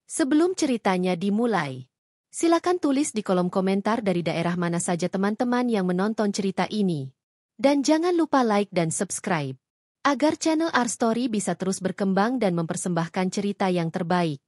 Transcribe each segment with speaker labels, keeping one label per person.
Speaker 1: Sebelum ceritanya dimulai, silakan tulis di kolom komentar dari daerah mana saja teman-teman yang menonton cerita ini. Dan jangan lupa like dan subscribe, agar channel Our Story bisa terus berkembang dan mempersembahkan cerita yang terbaik.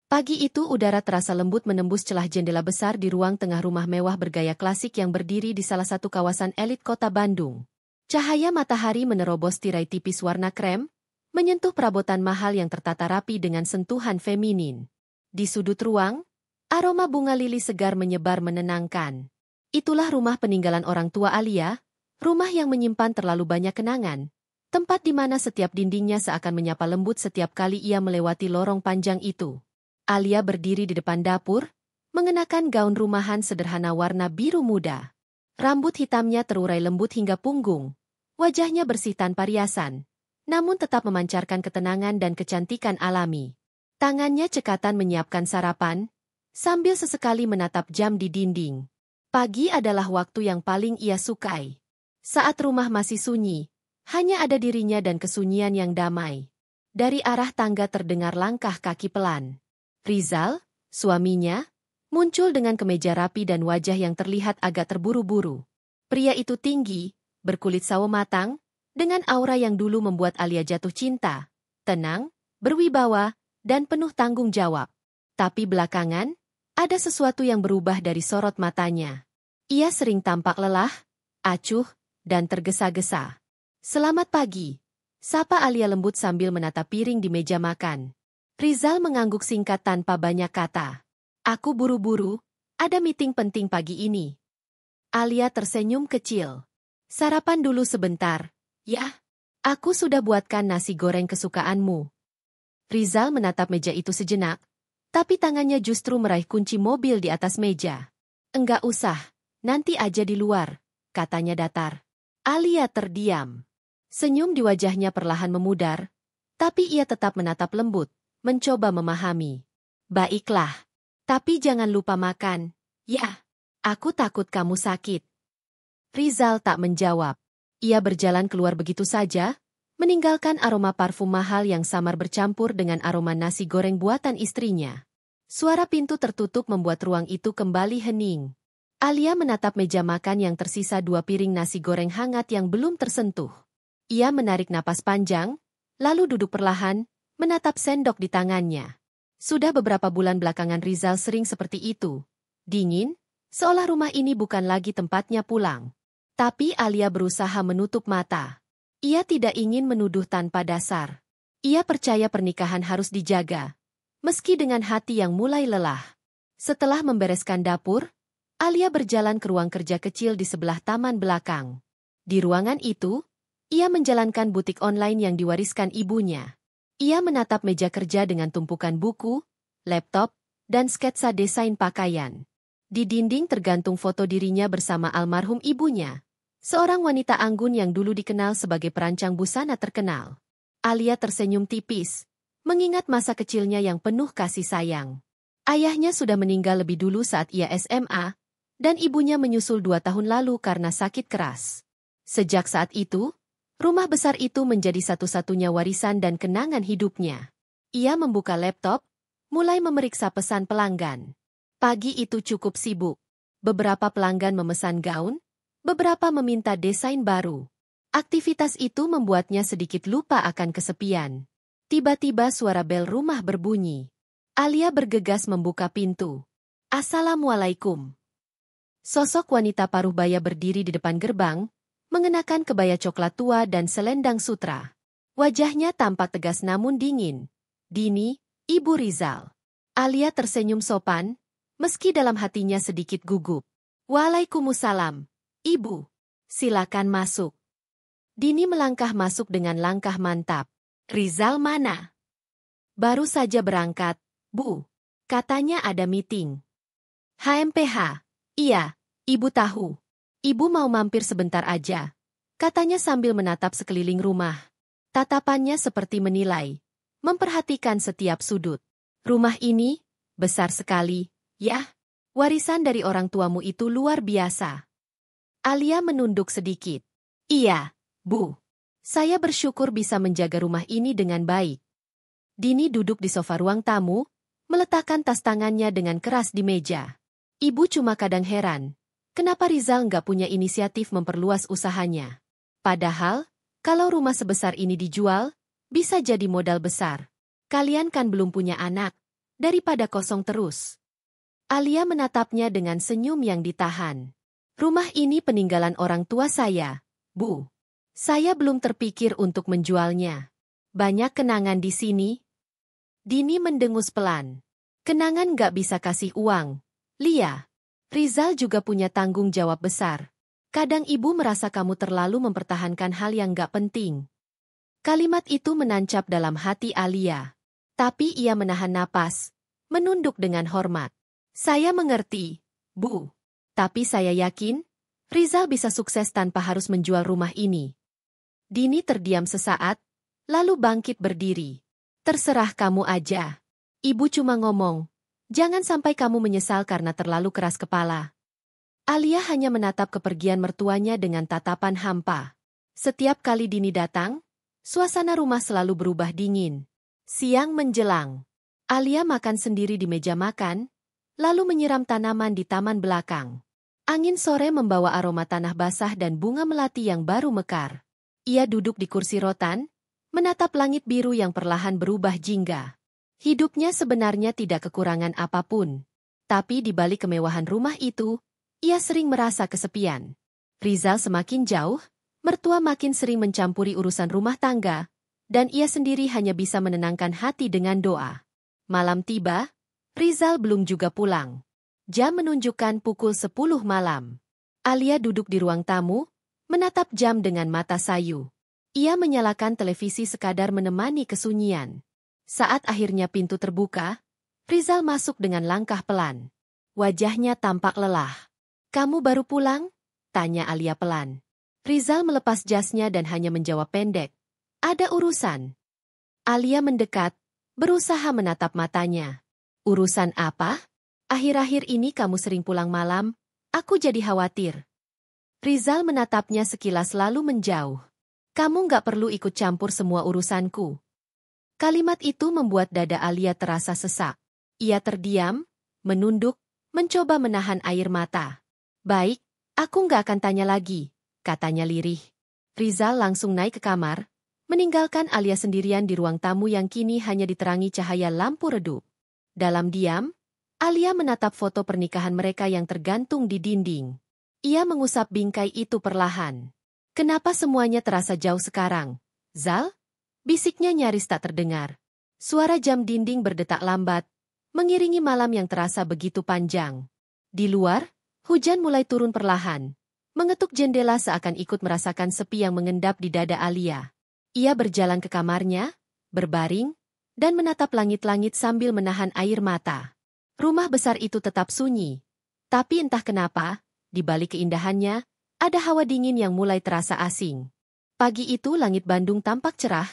Speaker 1: Pagi itu udara terasa lembut menembus celah jendela besar di ruang tengah rumah mewah bergaya klasik yang berdiri di salah satu kawasan elit kota Bandung. Cahaya matahari menerobos tirai tipis warna krem, menyentuh perabotan mahal yang tertata rapi dengan sentuhan feminin. Di sudut ruang, aroma bunga lili segar menyebar menenangkan. Itulah rumah peninggalan orang tua Alia, rumah yang menyimpan terlalu banyak kenangan, tempat di mana setiap dindingnya seakan menyapa lembut setiap kali ia melewati lorong panjang itu. Alia berdiri di depan dapur, mengenakan gaun rumahan sederhana warna biru muda. Rambut hitamnya terurai lembut hingga punggung, wajahnya bersih tanpa riasan, namun tetap memancarkan ketenangan dan kecantikan alami. Tangannya cekatan menyiapkan sarapan, sambil sesekali menatap jam di dinding. Pagi adalah waktu yang paling ia sukai. Saat rumah masih sunyi, hanya ada dirinya dan kesunyian yang damai. Dari arah tangga terdengar langkah kaki pelan. Rizal, suaminya, muncul dengan kemeja rapi dan wajah yang terlihat agak terburu-buru. Pria itu tinggi, berkulit sawo matang, dengan aura yang dulu membuat Alia jatuh cinta, tenang, berwibawa, dan penuh tanggung jawab. Tapi belakangan, ada sesuatu yang berubah dari sorot matanya. Ia sering tampak lelah, acuh, dan tergesa-gesa. "Selamat pagi," sapa Alia lembut sambil menata piring di meja makan. Rizal mengangguk singkat tanpa banyak kata. "Aku buru-buru, ada meeting penting pagi ini." Alia tersenyum kecil. "Sarapan dulu sebentar, ya? Aku sudah buatkan nasi goreng kesukaanmu." Rizal menatap meja itu sejenak, tapi tangannya justru meraih kunci mobil di atas meja. "Enggak usah, nanti aja di luar," katanya datar. Alia terdiam. Senyum di wajahnya perlahan memudar, tapi ia tetap menatap lembut, mencoba memahami. "Baiklah, tapi jangan lupa makan, ya? Aku takut kamu sakit." Rizal tak menjawab. Ia berjalan keluar begitu saja, meninggalkan aroma parfum mahal yang samar bercampur dengan aroma nasi goreng buatan istrinya. Suara pintu tertutup membuat ruang itu kembali hening. Alia menatap meja makan yang tersisa 2 piring nasi goreng hangat yang belum tersentuh. Ia menarik napas panjang, lalu duduk perlahan, menatap sendok di tangannya. Sudah beberapa bulan belakangan Rizal sering seperti itu. Dingin, seolah rumah ini bukan lagi tempatnya pulang. Tapi Alia berusaha menutup mata. Ia tidak ingin menuduh tanpa dasar. Ia percaya pernikahan harus dijaga, meski dengan hati yang mulai lelah. Setelah membereskan dapur, Alia berjalan ke ruang kerja kecil di sebelah taman belakang. Di ruangan itu, ia menjalankan butik online yang diwariskan ibunya. Ia menatap meja kerja dengan tumpukan buku, laptop, dan sketsa desain pakaian. Di dinding tergantung foto dirinya bersama almarhum ibunya, seorang wanita anggun yang dulu dikenal sebagai perancang busana terkenal. Alia tersenyum tipis, mengingat masa kecilnya yang penuh kasih sayang. Ayahnya sudah meninggal lebih dulu saat ia SMA, dan ibunya menyusul 2 tahun lalu karena sakit keras. Sejak saat itu, rumah besar itu menjadi satu-satunya warisan dan kenangan hidupnya. Ia membuka laptop, mulai memeriksa pesan pelanggan. Pagi itu cukup sibuk. Beberapa pelanggan memesan gaun, beberapa meminta desain baru. Aktivitas itu membuatnya sedikit lupa akan kesepian. Tiba-tiba suara bel rumah berbunyi. Alia bergegas membuka pintu. "Assalamualaikum." Sosok wanita paruh baya berdiri di depan gerbang, mengenakan kebaya coklat tua dan selendang sutra. Wajahnya tampak tegas namun dingin. "Dini, Ibu Rizal." Alia tersenyum sopan, meski dalam hatinya sedikit gugup. "Waalaikumsalam, Ibu. Silakan masuk." Dini melangkah masuk dengan langkah mantap. "Rizal mana?" "Baru saja berangkat, Bu. Katanya ada meeting." "HMPH. Iya, Ibu tahu. Ibu mau mampir sebentar aja," katanya sambil menatap sekeliling rumah. Tatapannya seperti menilai, memperhatikan setiap sudut. "Rumah ini besar sekali, ya? Warisan dari orang tuamu itu luar biasa." Alia menunduk sedikit. "Iya, Bu. Saya bersyukur bisa menjaga rumah ini dengan baik." Dini duduk di sofa ruang tamu, meletakkan tas tangannya dengan keras di meja. Ibu cuma kadang heran, kenapa Rizal nggak punya inisiatif memperluas usahanya. Padahal, kalau rumah sebesar ini dijual, bisa jadi modal besar. Kalian kan belum punya anak, daripada kosong terus. Alia menatapnya dengan senyum yang ditahan. Rumah ini peninggalan orang tua saya, Bu. Saya belum terpikir untuk menjualnya. Banyak kenangan di sini. Dini mendengus pelan. Kenangan nggak bisa kasih uang. Lia, Rizal juga punya tanggung jawab besar. Kadang ibu merasa kamu terlalu mempertahankan hal yang nggak penting. Kalimat itu menancap dalam hati Alia. Tapi ia menahan napas, menunduk dengan hormat. Saya mengerti, Bu. Tapi saya yakin, Rizal bisa sukses tanpa harus menjual rumah ini. Dini terdiam sesaat, lalu bangkit berdiri. Terserah kamu aja. Ibu cuma ngomong, jangan sampai kamu menyesal karena terlalu keras kepala. Alia hanya menatap kepergian mertuanya dengan tatapan hampa. Setiap kali Dini datang, suasana rumah selalu berubah dingin. Siang menjelang, Alia makan sendiri di meja makan, lalu menyiram tanaman di taman belakang. Angin sore membawa aroma tanah basah dan bunga melati yang baru mekar. Ia duduk di kursi rotan, menatap langit biru yang perlahan berubah jingga. Hidupnya sebenarnya tidak kekurangan apapun. Tapi di balik kemewahan rumah itu, ia sering merasa kesepian. Rizal semakin jauh, mertua makin sering mencampuri urusan rumah tangga, dan ia sendiri hanya bisa menenangkan hati dengan doa. Malam tiba, Rizal belum juga pulang. Jam menunjukkan pukul 10 malam. Alia duduk di ruang tamu, menatap jam dengan mata sayu. Ia menyalakan televisi sekadar menemani kesunyian. Saat akhirnya pintu terbuka, Rizal masuk dengan langkah pelan. Wajahnya tampak lelah. Kamu baru pulang? Tanya Alia pelan. Rizal melepas jasnya dan hanya menjawab pendek. Ada urusan. Alia mendekat, berusaha menatap matanya. Urusan apa? Akhir-akhir ini kamu sering pulang malam, aku jadi khawatir. Rizal menatapnya sekilas lalu menjauh. Kamu nggak perlu ikut campur semua urusanku. Kalimat itu membuat dada Alia terasa sesak. Ia terdiam, menunduk, mencoba menahan air mata. Baik, aku nggak akan tanya lagi, katanya lirih. Rizal langsung naik ke kamar, meninggalkan Alia sendirian di ruang tamu yang kini hanya diterangi cahaya lampu redup. Dalam diam, Alia menatap foto pernikahan mereka yang tergantung di dinding. Ia mengusap bingkai itu perlahan. Kenapa semuanya terasa jauh sekarang? Zal? Bisiknya nyaris tak terdengar. Suara jam dinding berdetak lambat, mengiringi malam yang terasa begitu panjang. Di luar, hujan mulai turun perlahan. Mengetuk jendela seakan ikut merasakan sepi yang mengendap di dada Alia. Ia berjalan ke kamarnya, berbaring, dan menatap langit-langit sambil menahan air mata. Rumah besar itu tetap sunyi. Tapi entah kenapa, di balik keindahannya, ada hawa dingin yang mulai terasa asing. Pagi itu langit Bandung tampak cerah,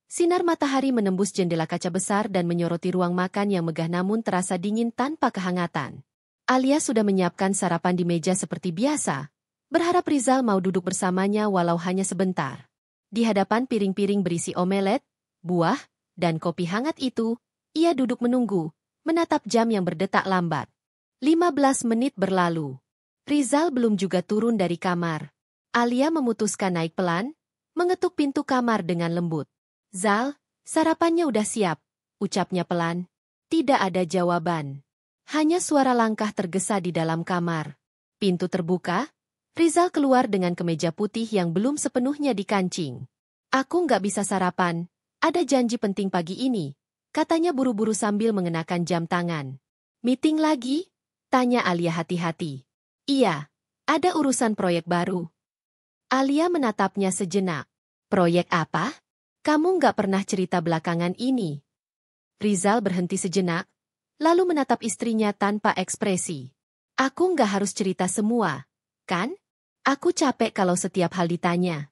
Speaker 1: sinar matahari menembus jendela kaca besar dan menyoroti ruang makan yang megah namun terasa dingin tanpa kehangatan. Alia sudah menyiapkan sarapan di meja seperti biasa, berharap Rizal mau duduk bersamanya walau hanya sebentar. Di hadapan piring-piring berisi omelet, buah, dan kopi hangat itu, ia duduk menunggu, menatap jam yang berdetak lambat. 15 menit berlalu. Rizal belum juga turun dari kamar. Alia memutuskan naik pelan, mengetuk pintu kamar dengan lembut. Zal, sarapannya udah siap, ucapnya pelan. Tidak ada jawaban. Hanya suara langkah tergesa di dalam kamar. Pintu terbuka, Rizal keluar dengan kemeja putih yang belum sepenuhnya dikancing. Aku nggak bisa sarapan, ada janji penting pagi ini, katanya buru-buru sambil mengenakan jam tangan. Meeting lagi? Tanya Alia hati-hati. Iya, ada urusan proyek baru. Alia menatapnya sejenak. Proyek apa? Kamu nggak pernah cerita belakangan ini. Rizal berhenti sejenak, lalu menatap istrinya tanpa ekspresi. Aku nggak harus cerita semua, kan? Aku capek kalau setiap hal ditanya.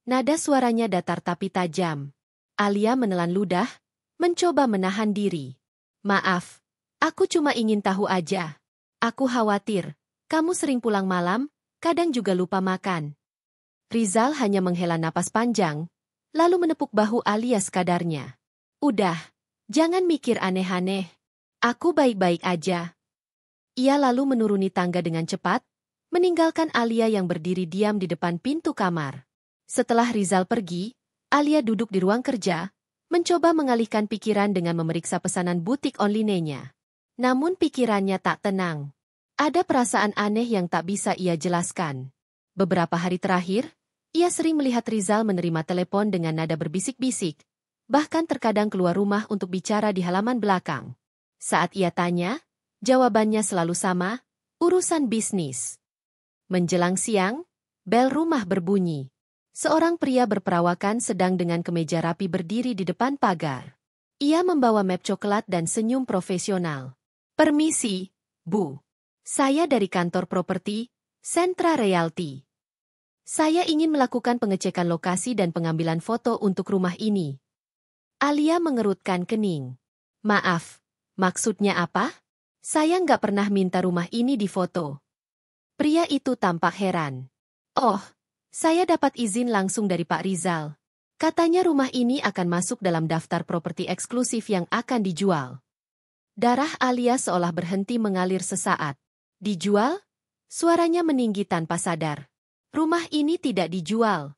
Speaker 1: Nada suaranya datar tapi tajam. Alia menelan ludah, mencoba menahan diri. Maaf, aku cuma ingin tahu aja. Aku khawatir. Kamu sering pulang malam, kadang juga lupa makan. Rizal hanya menghela napas panjang, lalu menepuk bahu Alia sekadarnya. Udah, Jangan mikir aneh-aneh. Aku baik-baik aja. Ia lalu menuruni tangga dengan cepat, meninggalkan Alia yang berdiri diam di depan pintu kamar. Setelah Rizal pergi, Alia duduk di ruang kerja, mencoba mengalihkan pikiran dengan memeriksa pesanan butik online-nya. Namun pikirannya tak tenang. Ada perasaan aneh yang tak bisa ia jelaskan. Beberapa hari terakhir, ia sering melihat Rizal menerima telepon dengan nada berbisik-bisik, bahkan terkadang keluar rumah untuk bicara di halaman belakang. Saat ia tanya, jawabannya selalu sama, urusan bisnis. Menjelang siang, bel rumah berbunyi. Seorang pria berperawakan sedang dengan kemeja rapi berdiri di depan pagar. Ia membawa map coklat dan senyum profesional. Permisi, Bu. Saya dari kantor properti, Sentra Realty. Saya ingin melakukan pengecekan lokasi dan pengambilan foto untuk rumah ini. Alia mengerutkan kening. Maaf, maksudnya apa? Saya nggak pernah minta rumah ini difoto. Pria itu tampak heran. Oh, saya dapat izin langsung dari Pak Rizal. Katanya rumah ini akan masuk dalam daftar properti eksklusif yang akan dijual. Darah Alia seolah berhenti mengalir sesaat. Dijual? Suaranya meninggi tanpa sadar. Rumah ini tidak dijual.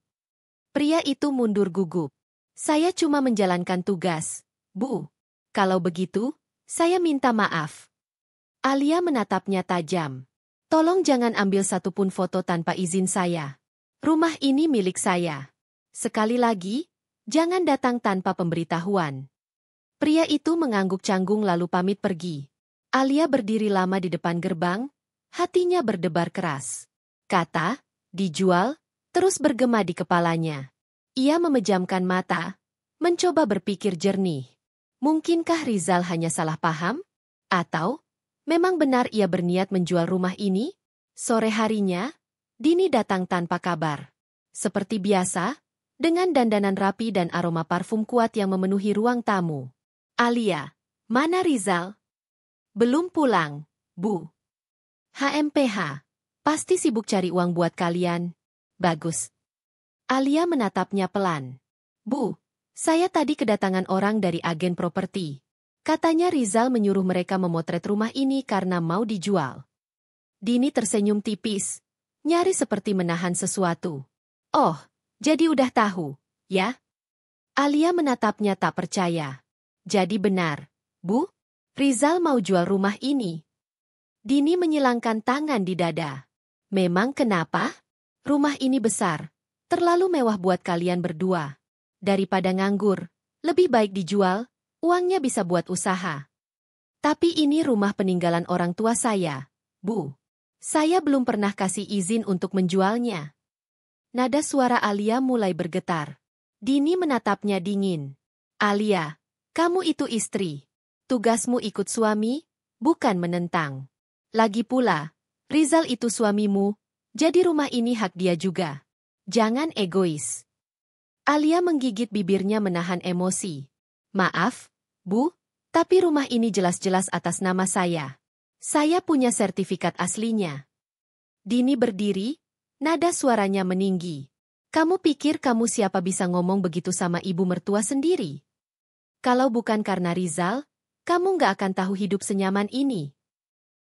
Speaker 1: Pria itu mundur gugup. Saya cuma menjalankan tugas, Bu. Kalau begitu, saya minta maaf. Alia menatapnya tajam. Tolong jangan ambil satupun foto tanpa izin saya. Rumah ini milik saya. Sekali lagi, jangan datang tanpa pemberitahuan. Pria itu mengangguk canggung lalu pamit pergi. Alia berdiri lama di depan gerbang, hatinya berdebar keras. Kata, dijual, terus bergema di kepalanya. Ia memejamkan mata, mencoba berpikir jernih. Mungkinkah Rizal hanya salah paham? Atau, memang benar ia berniat menjual rumah ini? Sore harinya, Dini datang tanpa kabar. Seperti biasa, dengan dandanan rapi dan aroma parfum kuat yang memenuhi ruang tamu. Alia, mana Rizal? Belum pulang, Bu. HMPH, pasti sibuk cari uang buat kalian. Bagus. Alia menatapnya pelan. Bu, saya tadi kedatangan orang dari agen properti. Katanya Rizal menyuruh mereka memotret rumah ini karena mau dijual. Dini tersenyum tipis, nyaris seperti menahan sesuatu. Oh, jadi udah tahu, ya? Alia menatapnya tak percaya. Jadi benar, Bu? Rizal mau jual rumah ini. Dini menyilangkan tangan di dada. Memang kenapa? Rumah ini besar, terlalu mewah buat kalian berdua. Daripada nganggur, lebih baik dijual, uangnya bisa buat usaha. Tapi ini rumah peninggalan orang tua saya, Bu. Saya belum pernah kasih izin untuk menjualnya. Nada suara Alia mulai bergetar. Dini menatapnya dingin. Alia, kamu itu istri. Tugasmu ikut suami, bukan menentang. Lagi pula, Rizal itu suamimu, jadi rumah ini hak dia juga. Jangan egois. Alia menggigit bibirnya menahan emosi. Maaf, Bu, tapi rumah ini jelas-jelas atas nama saya. Saya punya sertifikat aslinya. Dini berdiri, nada suaranya meninggi. Kamu pikir kamu siapa bisa ngomong begitu sama ibu mertua sendiri? Kalau bukan karena Rizal, kamu nggak akan tahu hidup senyaman ini.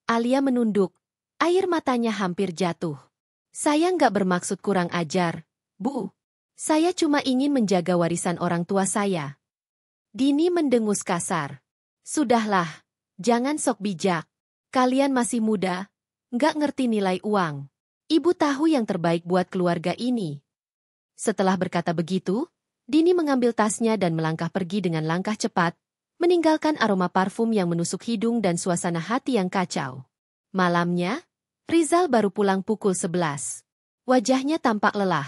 Speaker 1: Alia menunduk, air matanya hampir jatuh. Saya nggak bermaksud kurang ajar, Bu. Saya cuma ingin menjaga warisan orang tua saya. Dini mendengus kasar. Sudahlah, jangan sok bijak. Kalian masih muda, nggak ngerti nilai uang. Ibu tahu yang terbaik buat keluarga ini. Setelah berkata begitu, Dini mengambil tasnya dan melangkah pergi dengan langkah cepat, meninggalkan aroma parfum yang menusuk hidung dan suasana hati yang kacau. Malamnya, Rizal baru pulang pukul 11. Wajahnya tampak lelah,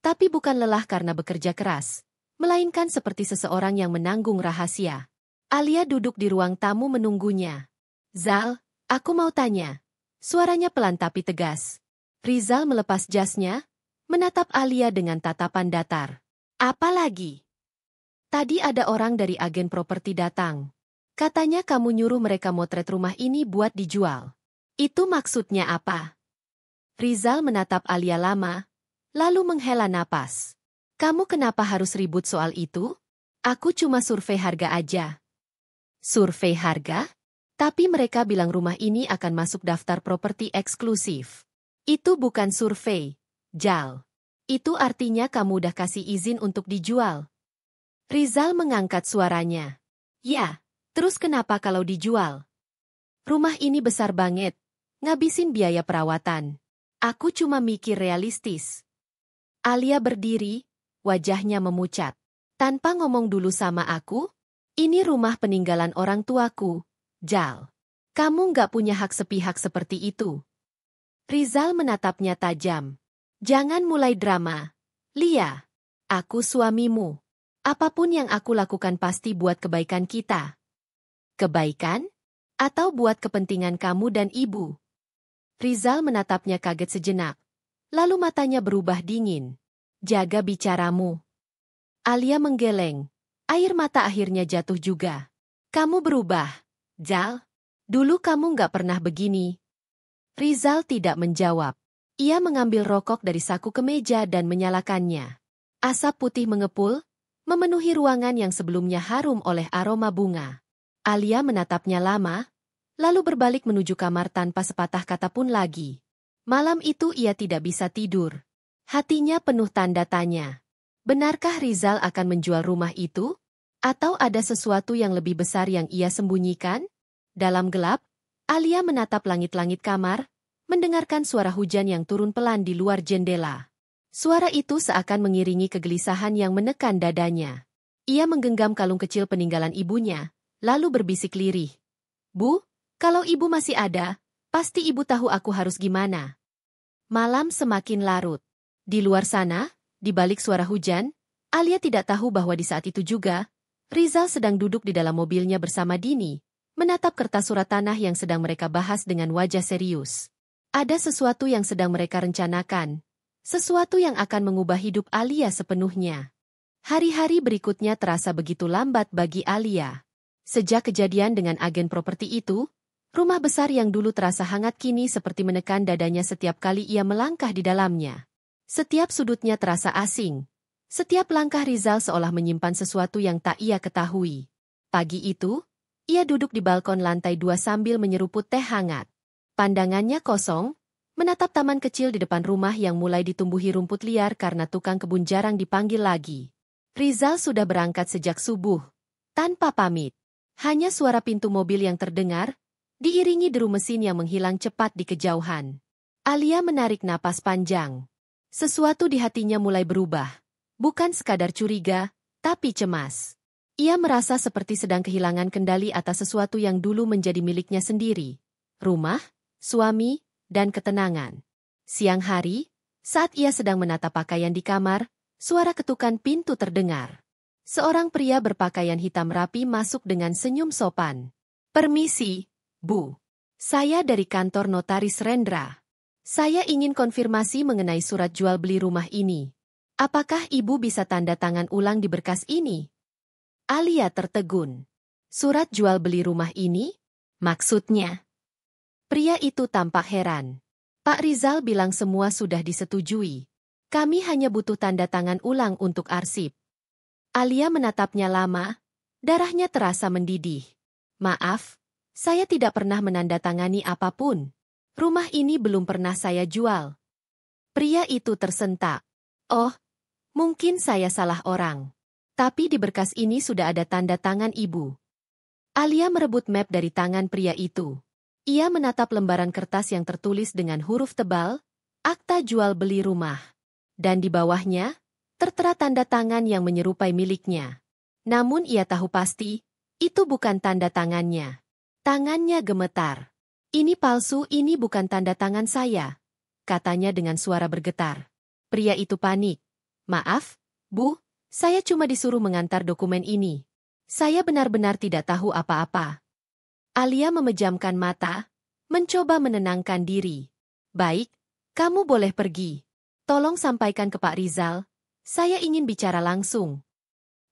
Speaker 1: tapi bukan lelah karena bekerja keras, melainkan seperti seseorang yang menanggung rahasia. Alia duduk di ruang tamu menunggunya. Zal, aku mau tanya. Suaranya pelan tapi tegas. Rizal melepas jasnya, menatap Alia dengan tatapan datar. Apa lagi? Tadi ada orang dari agen properti datang. Katanya kamu nyuruh mereka motret rumah ini buat dijual. Itu maksudnya apa? Rizal menatap Alia lama, lalu menghela napas. Kamu kenapa harus ribut soal itu? Aku cuma survei harga aja. Survei harga? Tapi mereka bilang rumah ini akan masuk daftar properti eksklusif. Itu bukan survei, Jal. Itu artinya kamu udah kasih izin untuk dijual. Rizal mengangkat suaranya. Ya, terus kenapa kalau dijual? Rumah ini besar banget, ngabisin biaya perawatan. Aku cuma mikir realistis. Alia berdiri, wajahnya memucat. Tanpa ngomong dulu sama aku, ini rumah peninggalan orang tuaku, Jal. Kamu nggak punya hak sepihak seperti itu. Rizal menatapnya tajam. Jangan mulai drama. Lia, aku suamimu. Apapun yang aku lakukan pasti buat kebaikan kita. Kebaikan? Atau buat kepentingan kamu dan ibu? Rizal menatapnya kaget sejenak. Lalu matanya berubah dingin. Jaga bicaramu. Alia menggeleng. Air mata akhirnya jatuh juga. Kamu berubah, Jal. Dulu kamu nggak pernah begini. Rizal tidak menjawab. Ia mengambil rokok dari saku kemeja dan menyalakannya. Asap putih mengepul, memenuhi ruangan yang sebelumnya harum oleh aroma bunga. Alia menatapnya lama, lalu berbalik menuju kamar tanpa sepatah kata pun lagi. Malam itu ia tidak bisa tidur. Hatinya penuh tanda tanya. Benarkah Rizal akan menjual rumah itu? Atau ada sesuatu yang lebih besar yang ia sembunyikan? Dalam gelap, Alia menatap langit-langit kamar, mendengarkan suara hujan yang turun pelan di luar jendela. Suara itu seakan mengiringi kegelisahan yang menekan dadanya. Ia menggenggam kalung kecil peninggalan ibunya, lalu berbisik lirih. Bu, kalau ibu masih ada, pasti ibu tahu aku harus gimana. Malam semakin larut. Di luar sana, di balik suara hujan, Alia tidak tahu bahwa di saat itu juga, Rizal sedang duduk di dalam mobilnya bersama Dini, menatap kertas surat tanah yang sedang mereka bahas dengan wajah serius. Ada sesuatu yang sedang mereka rencanakan. Sesuatu yang akan mengubah hidup Alia sepenuhnya. Hari-hari berikutnya terasa begitu lambat bagi Alia. Sejak kejadian dengan agen properti itu, rumah besar yang dulu terasa hangat kini seperti menekan dadanya setiap kali ia melangkah di dalamnya. Setiap sudutnya terasa asing. Setiap langkah Rizal seolah menyimpan sesuatu yang tak ia ketahui. Pagi itu, ia duduk di balkon lantai 2 sambil menyeruput teh hangat. Pandangannya kosong, menatap taman kecil di depan rumah yang mulai ditumbuhi rumput liar karena tukang kebun jarang dipanggil lagi. Rizal sudah berangkat sejak subuh, tanpa pamit. Hanya suara pintu mobil yang terdengar, diiringi deru mesin yang menghilang cepat di kejauhan. Alia menarik napas panjang. Sesuatu di hatinya mulai berubah. Bukan sekadar curiga, tapi cemas. Ia merasa seperti sedang kehilangan kendali atas sesuatu yang dulu menjadi miliknya sendiri. Rumah, suami, dan ketenangan. Siang hari, saat ia sedang menata pakaian di kamar, suara ketukan pintu terdengar. Seorang pria berpakaian hitam rapi masuk dengan senyum sopan. Permisi, Bu. Saya dari kantor notaris Rendra. Saya ingin konfirmasi mengenai surat jual beli rumah ini. Apakah Ibu bisa tanda tangan ulang di berkas ini? Alia tertegun. Surat jual beli rumah ini? Maksudnya? Pria itu tampak heran. Pak Rizal bilang semua sudah disetujui. Kami hanya butuh tanda tangan ulang untuk arsip. Alia menatapnya lama, darahnya terasa mendidih. Maaf, saya tidak pernah menandatangani apapun. Rumah ini belum pernah saya jual. Pria itu tersentak. Oh, mungkin saya salah orang. Tapi di berkas ini sudah ada tanda tangan Ibu. Alia merebut map dari tangan pria itu. Ia menatap lembaran kertas yang tertulis dengan huruf tebal, akta jual beli rumah. Dan di bawahnya, tertera tanda tangan yang menyerupai miliknya. Namun ia tahu pasti, itu bukan tanda tangannya. Tangannya gemetar. Ini palsu, ini bukan tanda tangan saya, katanya dengan suara bergetar. Pria itu panik. Maaf, Bu. Saya cuma disuruh mengantar dokumen ini. Saya benar-benar tidak tahu apa-apa. Alia memejamkan mata, mencoba menenangkan diri. Baik, kamu boleh pergi. Tolong sampaikan ke Pak Rizal, saya ingin bicara langsung.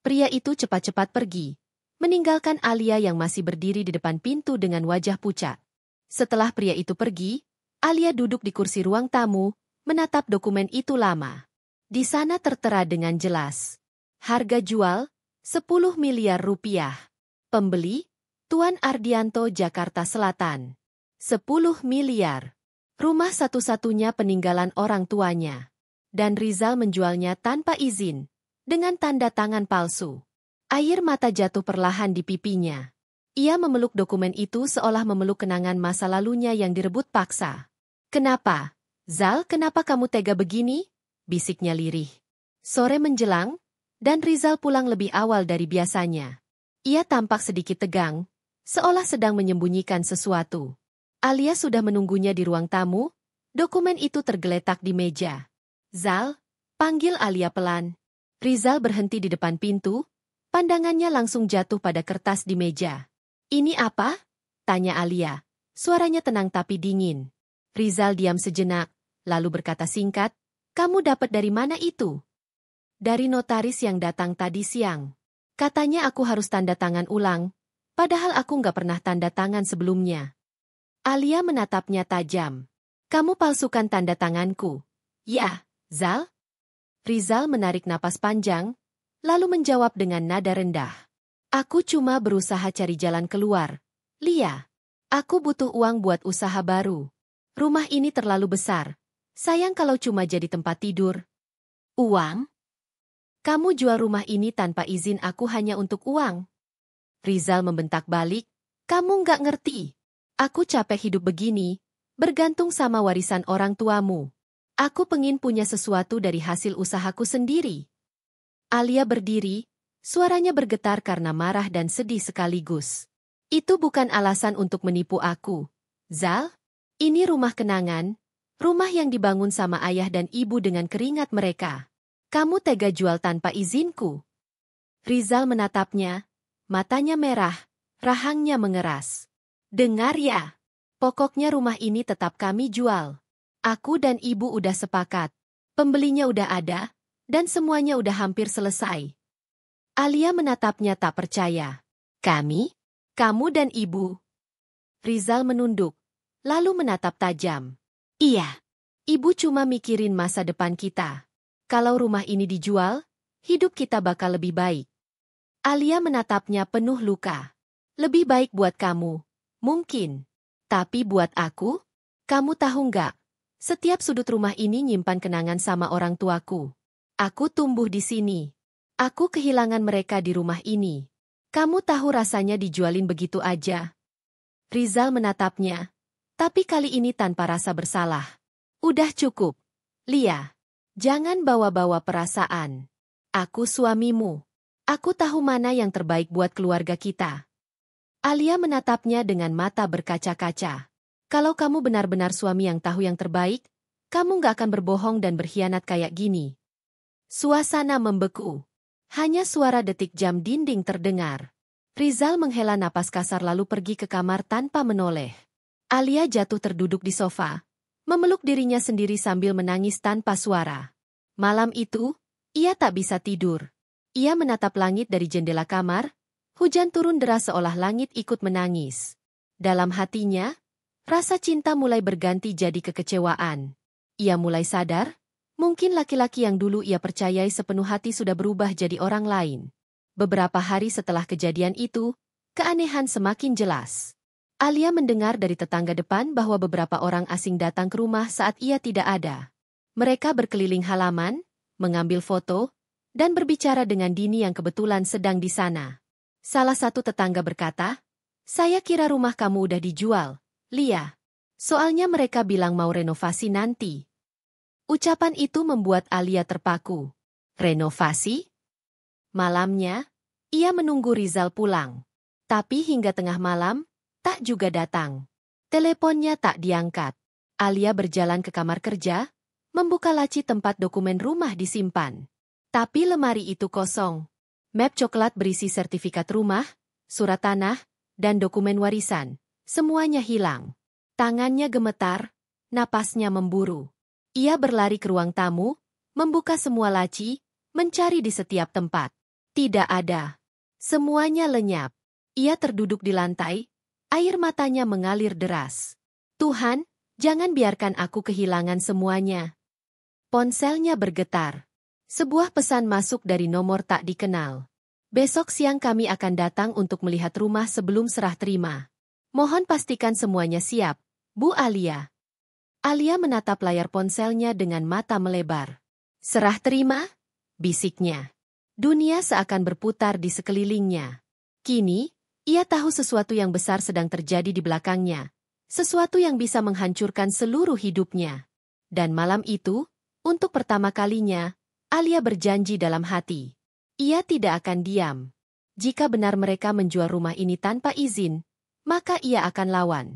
Speaker 1: Pria itu cepat-cepat pergi, meninggalkan Alia yang masih berdiri di depan pintu dengan wajah pucat. Setelah pria itu pergi, Alia duduk di kursi ruang tamu, menatap dokumen itu lama. Di sana tertera dengan jelas. Harga jual, 10 miliar rupiah. Pembeli, Tuan Ardianto, Jakarta Selatan. 10 miliar. Rumah satu-satunya peninggalan orang tuanya. Dan Rizal menjualnya tanpa izin, dengan tanda tangan palsu. Air mata jatuh perlahan di pipinya. Ia memeluk dokumen itu seolah memeluk kenangan masa lalunya yang direbut paksa. "Kenapa? Zal, kenapa kamu tega begini?" bisiknya lirih. Sore menjelang, dan Rizal pulang lebih awal dari biasanya. Ia tampak sedikit tegang, seolah sedang menyembunyikan sesuatu. Alia sudah menunggunya di ruang tamu, dokumen itu tergeletak di meja. "Zal," panggil Alia pelan. Rizal berhenti di depan pintu, pandangannya langsung jatuh pada kertas di meja. "Ini apa?" tanya Alia. Suaranya tenang tapi dingin. Rizal diam sejenak, lalu berkata singkat, "Kamu dapat dari mana itu?" "Dari notaris yang datang tadi siang. Katanya aku harus tanda tangan ulang, padahal aku nggak pernah tanda tangan sebelumnya." Alia menatapnya tajam. "Kamu palsukan tanda tanganku." "Ya, Zal?" Rizal menarik napas panjang, lalu menjawab dengan nada rendah. "Aku cuma berusaha cari jalan keluar. Lia, aku butuh uang buat usaha baru. Rumah ini terlalu besar. Sayang kalau cuma jadi tempat tidur." "Uang? Kamu jual rumah ini tanpa izin aku hanya untuk uang?" Rizal membentak balik, "Kamu nggak ngerti. Aku capek hidup begini, bergantung sama warisan orang tuamu. Aku pengin punya sesuatu dari hasil usahaku sendiri." Alia berdiri, suaranya bergetar karena marah dan sedih sekaligus. "Itu bukan alasan untuk menipu aku, Zal. Ini rumah kenangan, rumah yang dibangun sama ayah dan ibu dengan keringat mereka. Kamu tega jual tanpa izinku." Rizal menatapnya, matanya merah, rahangnya mengeras. "Dengar ya, pokoknya rumah ini tetap kami jual. Aku dan ibu udah sepakat. Pembelinya udah ada, dan semuanya udah hampir selesai." Alia menatapnya tak percaya. "Kami? Kamu dan ibu?" Rizal menunduk, lalu menatap tajam. "Iya, ibu cuma mikirin masa depan kita. Kalau rumah ini dijual, hidup kita bakal lebih baik." Alia menatapnya penuh luka. "Lebih baik buat kamu, mungkin. Tapi buat aku? Kamu tahu nggak? Setiap sudut rumah ini nyimpan kenangan sama orang tuaku. Aku tumbuh di sini. Aku kehilangan mereka di rumah ini. Kamu tahu rasanya dijualin begitu aja." Rizal menatapnya, tapi kali ini tanpa rasa bersalah. "Udah cukup, Lia. Jangan bawa-bawa perasaan. Aku suamimu. Aku tahu mana yang terbaik buat keluarga kita." Alia menatapnya dengan mata berkaca-kaca. "Kalau kamu benar-benar suami yang tahu yang terbaik, kamu nggak akan berbohong dan berkhianat kayak gini." Suasana membeku. Hanya suara detik jam dinding terdengar. Rizal menghela napas kasar lalu pergi ke kamar tanpa menoleh. Alia jatuh terduduk di sofa, memeluk dirinya sendiri sambil menangis tanpa suara. Malam itu, ia tak bisa tidur. Ia menatap langit dari jendela kamar, hujan turun deras seolah langit ikut menangis. Dalam hatinya, rasa cinta mulai berganti jadi kekecewaan. Ia mulai sadar, mungkin laki-laki yang dulu ia percayai sepenuh hati sudah berubah jadi orang lain. Beberapa hari setelah kejadian itu, keanehan semakin jelas. Alia mendengar dari tetangga depan bahwa beberapa orang asing datang ke rumah saat ia tidak ada. Mereka berkeliling halaman, mengambil foto, dan berbicara dengan Dini yang kebetulan sedang di sana. Salah satu tetangga berkata, "Saya kira rumah kamu udah dijual, Lia. Soalnya mereka bilang mau renovasi nanti." Ucapan itu membuat Alia terpaku. Renovasi? Malamnya, ia menunggu Rizal pulang. Tapi hingga tengah malam, tak juga datang. Teleponnya tak diangkat. Alia berjalan ke kamar kerja, membuka laci tempat dokumen rumah disimpan. Tapi lemari itu kosong. Map coklat berisi sertifikat rumah, surat tanah, dan dokumen warisan. Semuanya hilang. Tangannya gemetar, napasnya memburu. Ia berlari ke ruang tamu, membuka semua laci, mencari di setiap tempat. Tidak ada. Semuanya lenyap. Ia terduduk di lantai, air matanya mengalir deras. "Tuhan, jangan biarkan aku kehilangan semuanya." Ponselnya bergetar. Sebuah pesan masuk dari nomor tak dikenal. Besok siang kami akan datang untuk melihat rumah sebelum serah terima. Mohon pastikan semuanya siap, Bu Alia. Alia menatap layar ponselnya dengan mata melebar. Serah terima? Bisiknya. Dunia seakan berputar di sekelilingnya. Kini, ia tahu sesuatu yang besar sedang terjadi di belakangnya. Sesuatu yang bisa menghancurkan seluruh hidupnya. Dan malam itu, untuk pertama kalinya, Alia berjanji dalam hati. Ia tidak akan diam. Jika benar mereka menjual rumah ini tanpa izin, maka ia akan lawan.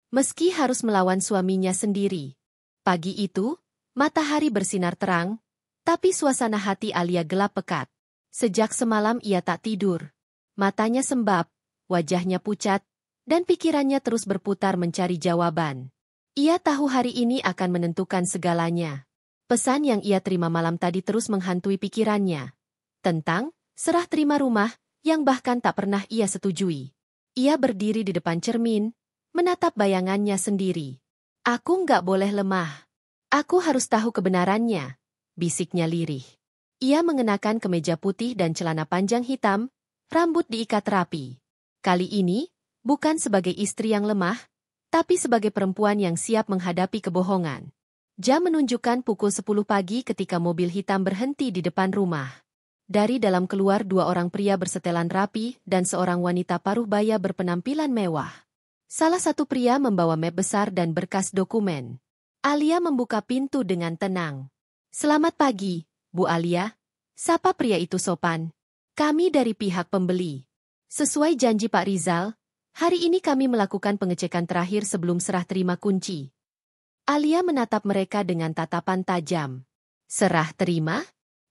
Speaker 1: Meski harus melawan suaminya sendiri. Pagi itu, matahari bersinar terang, tapi suasana hati Alia gelap pekat. Sejak semalam ia tak tidur. Matanya sembab, wajahnya pucat, dan pikirannya terus berputar mencari jawaban. Ia tahu hari ini akan menentukan segalanya. Pesan yang ia terima malam tadi terus menghantui pikirannya. Tentang serah terima rumah yang bahkan tak pernah ia setujui. Ia berdiri di depan cermin, menatap bayangannya sendiri. Aku nggak boleh lemah. Aku harus tahu kebenarannya, bisiknya lirih. Ia mengenakan kemeja putih dan celana panjang hitam, rambut diikat rapi. Kali ini, bukan sebagai istri yang lemah, tapi sebagai perempuan yang siap menghadapi kebohongan. Jam menunjukkan pukul 10 pagi ketika mobil hitam berhenti di depan rumah. Dari dalam keluar dua orang pria bersetelan rapi dan seorang wanita paruh baya berpenampilan mewah. Salah satu pria membawa map besar dan berkas dokumen. Alia membuka pintu dengan tenang. Selamat pagi, Bu Alia. Sapa pria itu sopan. Kami dari pihak pembeli. Sesuai janji Pak Rizal, hari ini kami melakukan pengecekan terakhir sebelum serah terima kunci. Alia menatap mereka dengan tatapan tajam. Serah terima?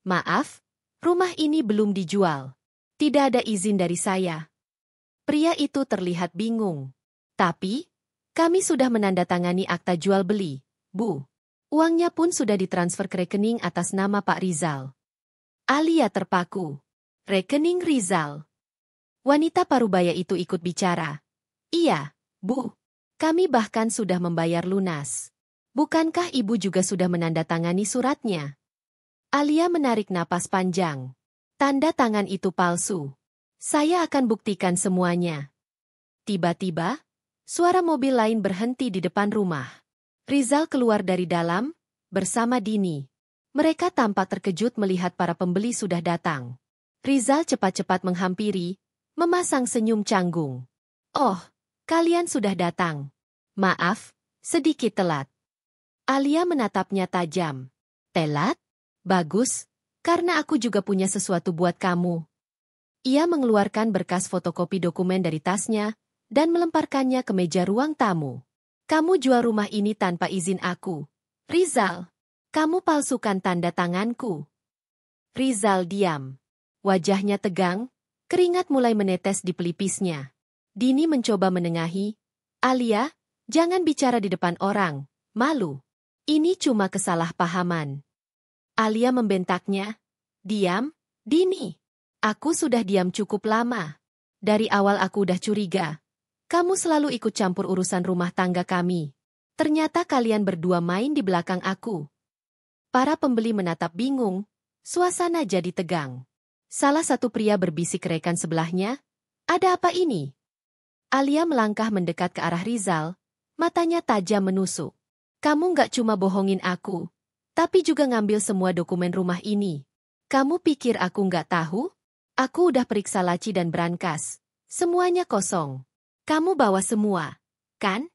Speaker 1: Maaf. Rumah ini belum dijual. Tidak ada izin dari saya. Pria itu terlihat bingung. Tapi, kami sudah menandatangani akta jual beli, Bu. Uangnya pun sudah ditransfer ke rekening atas nama Pak Rizal. Alia terpaku. Rekening Rizal. Wanita parubaya itu ikut bicara. Iya, Bu. Kami bahkan sudah membayar lunas. Bukankah Ibu juga sudah menandatangani suratnya? Alia menarik napas panjang. Tanda tangan itu palsu. Saya akan buktikan semuanya. Tiba-tiba, suara mobil lain berhenti di depan rumah. Rizal keluar dari dalam, bersama Dini. Mereka tampak terkejut melihat para pembeli sudah datang. Rizal cepat-cepat menghampiri, memasang senyum canggung. Oh, kalian sudah datang. Maaf, sedikit telat. Alia menatapnya tajam. Telat? Bagus, karena aku juga punya sesuatu buat kamu. Ia mengeluarkan berkas fotokopi dokumen dari tasnya dan melemparkannya ke meja ruang tamu. Kamu jual rumah ini tanpa izin aku. Rizal, kamu palsukan tanda tanganku. Rizal diam. Wajahnya tegang, keringat mulai menetes di pelipisnya. Dini mencoba menengahi. Alia, jangan bicara di depan orang, malu. Ini cuma kesalahpahaman. Alia membentaknya. Diam, Dini. Aku sudah diam cukup lama. Dari awal aku udah curiga. Kamu selalu ikut campur urusan rumah tangga kami. Ternyata kalian berdua main di belakang aku. Para pembeli menatap bingung. Suasana jadi tegang. Salah satu pria berbisik ke rekan sebelahnya. Ada apa ini? Alia melangkah mendekat ke arah Rizal. Matanya tajam menusuk. Kamu nggak cuma bohongin aku, tapi juga ngambil semua dokumen rumah ini. Kamu pikir aku nggak tahu? Aku udah periksa laci dan brankas. Semuanya kosong. Kamu bawa semua, kan?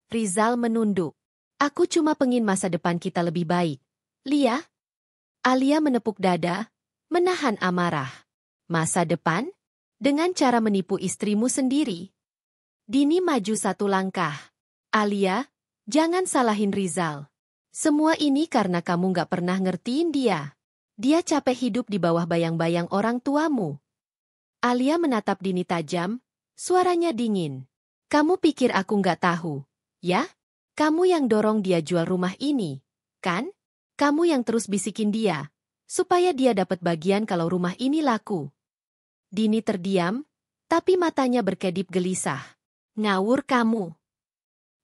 Speaker 1: Rizal menunduk. Aku cuma pengin masa depan kita lebih baik. Lia? Alia menepuk dada, menahan amarah. Masa depan? Dengan cara menipu istrimu sendiri. Dini maju satu langkah. Alia, jangan salahin Rizal. Semua ini karena kamu gak pernah ngertiin dia. Dia capek hidup di bawah bayang-bayang orang tuamu. Alia menatap Dini tajam, suaranya dingin. Kamu pikir aku gak tahu, ya? Kamu yang dorong dia jual rumah ini, kan? Kamu yang terus bisikin dia, supaya dia dapat bagian kalau rumah ini laku. Dini terdiam, tapi matanya berkedip gelisah. Ngawur kamu.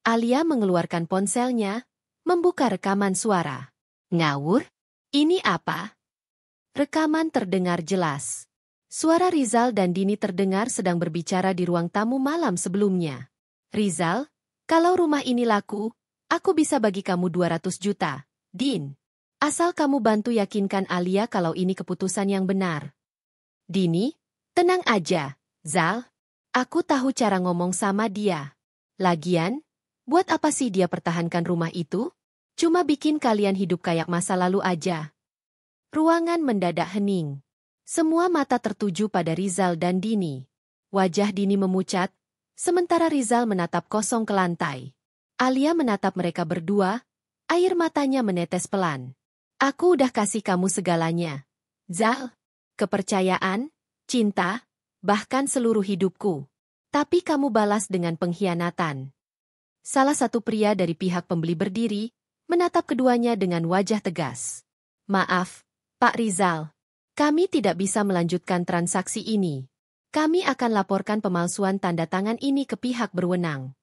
Speaker 1: Alia mengeluarkan ponselnya, membuka rekaman suara. Ngawur? Ini apa? Rekaman terdengar jelas. Suara Rizal dan Dini terdengar sedang berbicara di ruang tamu malam sebelumnya. Rizal, kalau rumah ini laku, aku bisa bagi kamu 200 juta, Din. Asal kamu bantu yakinkan Alia kalau ini keputusan yang benar. Dini, tenang aja, Zal. Aku tahu cara ngomong sama dia. Lagian, buat apa sih dia pertahankan rumah itu? Cuma bikin kalian hidup kayak masa lalu aja. Ruangan mendadak hening. Semua mata tertuju pada Rizal dan Dini. Wajah Dini memucat, sementara Rizal menatap kosong ke lantai. Alia menatap mereka berdua, air matanya menetes pelan. Aku udah kasih kamu segalanya. Zal, kepercayaan, cinta, bahkan seluruh hidupku. Tapi kamu balas dengan pengkhianatan. Salah satu pria dari pihak pembeli berdiri, menatap keduanya dengan wajah tegas. Maaf, Pak Rizal. Kami tidak bisa melanjutkan transaksi ini. Kami akan laporkan pemalsuan tanda tangan ini ke pihak berwenang.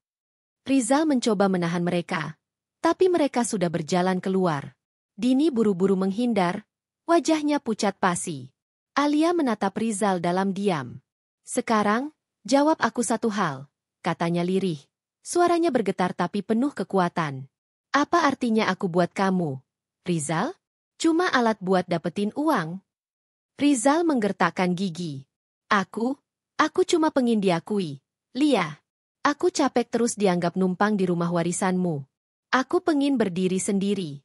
Speaker 1: Rizal mencoba menahan mereka, tapi mereka sudah berjalan keluar. Dini buru-buru menghindar, wajahnya pucat pasi. Alia menatap Rizal dalam diam. Sekarang, jawab aku satu hal, katanya lirih. Suaranya bergetar tapi penuh kekuatan. Apa artinya aku buat kamu, Rizal? Cuma alat buat dapetin uang. Rizal menggertakkan gigi. Aku cuma pengin diakui. Lia, aku capek terus dianggap numpang di rumah warisanmu. Aku pengin berdiri sendiri.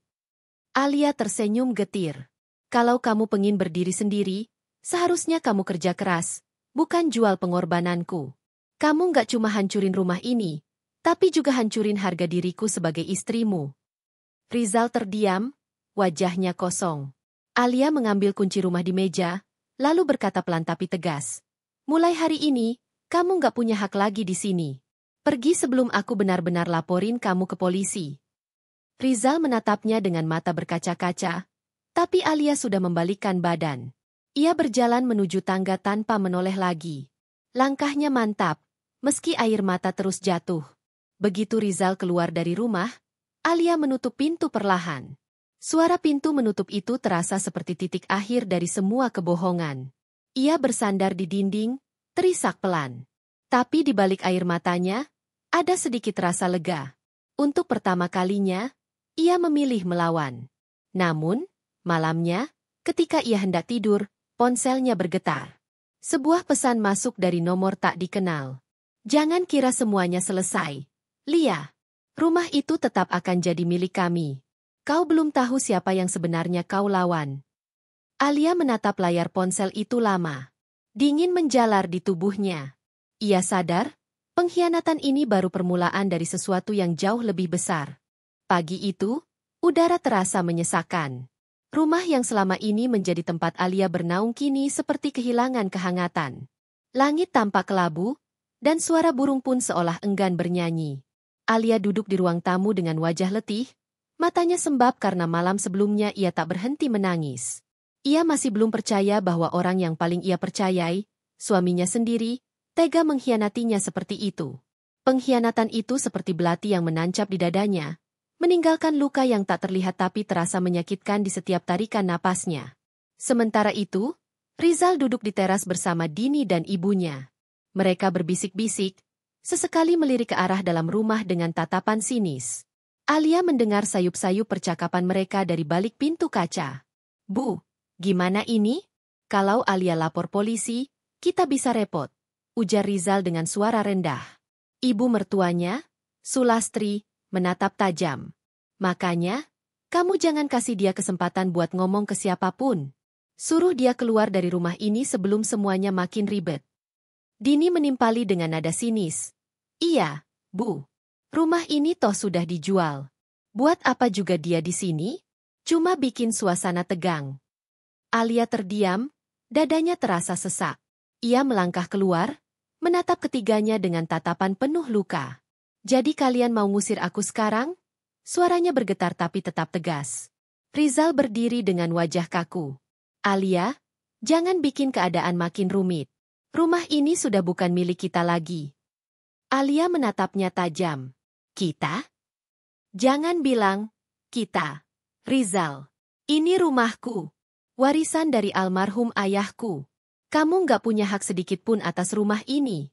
Speaker 1: Alia tersenyum getir. Kalau kamu pengin berdiri sendiri, seharusnya kamu kerja keras, bukan jual pengorbananku. Kamu nggak cuma hancurin rumah ini, tapi juga hancurin harga diriku sebagai istrimu. Rizal terdiam, wajahnya kosong. Alia mengambil kunci rumah di meja, lalu berkata pelan tapi tegas. Mulai hari ini, kamu nggak punya hak lagi di sini. Pergi sebelum aku benar-benar laporin kamu ke polisi. Rizal menatapnya dengan mata berkaca-kaca, tapi Alia sudah membalikkan badan. Ia berjalan menuju tangga tanpa menoleh lagi. Langkahnya mantap, meski air mata terus jatuh. Begitu Rizal keluar dari rumah, Alia menutup pintu perlahan. Suara pintu menutup itu terasa seperti titik akhir dari semua kebohongan. Ia bersandar di dinding, terisak pelan. Tapi di balik air matanya, ada sedikit rasa lega. Untuk pertama kalinya, ia memilih melawan. Namun, malamnya, ketika ia hendak tidur, ponselnya bergetar. Sebuah pesan masuk dari nomor tak dikenal. Jangan kira semuanya selesai. Lia, rumah itu tetap akan jadi milik kami. Kau belum tahu siapa yang sebenarnya kau lawan. Alia menatap layar ponsel itu lama. Dingin menjalar di tubuhnya. Ia sadar, pengkhianatan ini baru permulaan dari sesuatu yang jauh lebih besar. Pagi itu, udara terasa menyesakan. Rumah yang selama ini menjadi tempat Alia bernaung kini seperti kehilangan kehangatan. Langit tampak kelabu, dan suara burung pun seolah enggan bernyanyi. Alia duduk di ruang tamu dengan wajah letih, matanya sembab karena malam sebelumnya ia tak berhenti menangis. Ia masih belum percaya bahwa orang yang paling ia percayai, suaminya sendiri, tega mengkhianatinya seperti itu. Pengkhianatan itu seperti belati yang menancap di dadanya, meninggalkan luka yang tak terlihat tapi terasa menyakitkan di setiap tarikan napasnya. Sementara itu, Rizal duduk di teras bersama Dini dan ibunya. Mereka berbisik-bisik, sesekali melirik ke arah dalam rumah dengan tatapan sinis. Alia mendengar sayup-sayup percakapan mereka dari balik pintu kaca. Bu, gimana ini? Kalau Alia lapor polisi, kita bisa repot, ujar Rizal dengan suara rendah. Ibu mertuanya, Sulastri, menatap tajam. Makanya, kamu jangan kasih dia kesempatan buat ngomong ke siapapun. Suruh dia keluar dari rumah ini sebelum semuanya makin ribet. Dini menimpali dengan nada sinis. Iya, Bu. Rumah ini toh sudah dijual. Buat apa juga dia di sini? Cuma bikin suasana tegang. Alia terdiam, dadanya terasa sesak. Ia melangkah keluar, menatap ketiganya dengan tatapan penuh luka. Jadi kalian mau ngusir aku sekarang? Suaranya bergetar tapi tetap tegas. Rizal berdiri dengan wajah kaku. Alia, jangan bikin keadaan makin rumit. Rumah ini sudah bukan milik kita lagi. Alia menatapnya tajam. Kita? Jangan bilang, kita. Rizal, ini rumahku. Warisan dari almarhum ayahku. Kamu nggak punya hak sedikit pun atas rumah ini.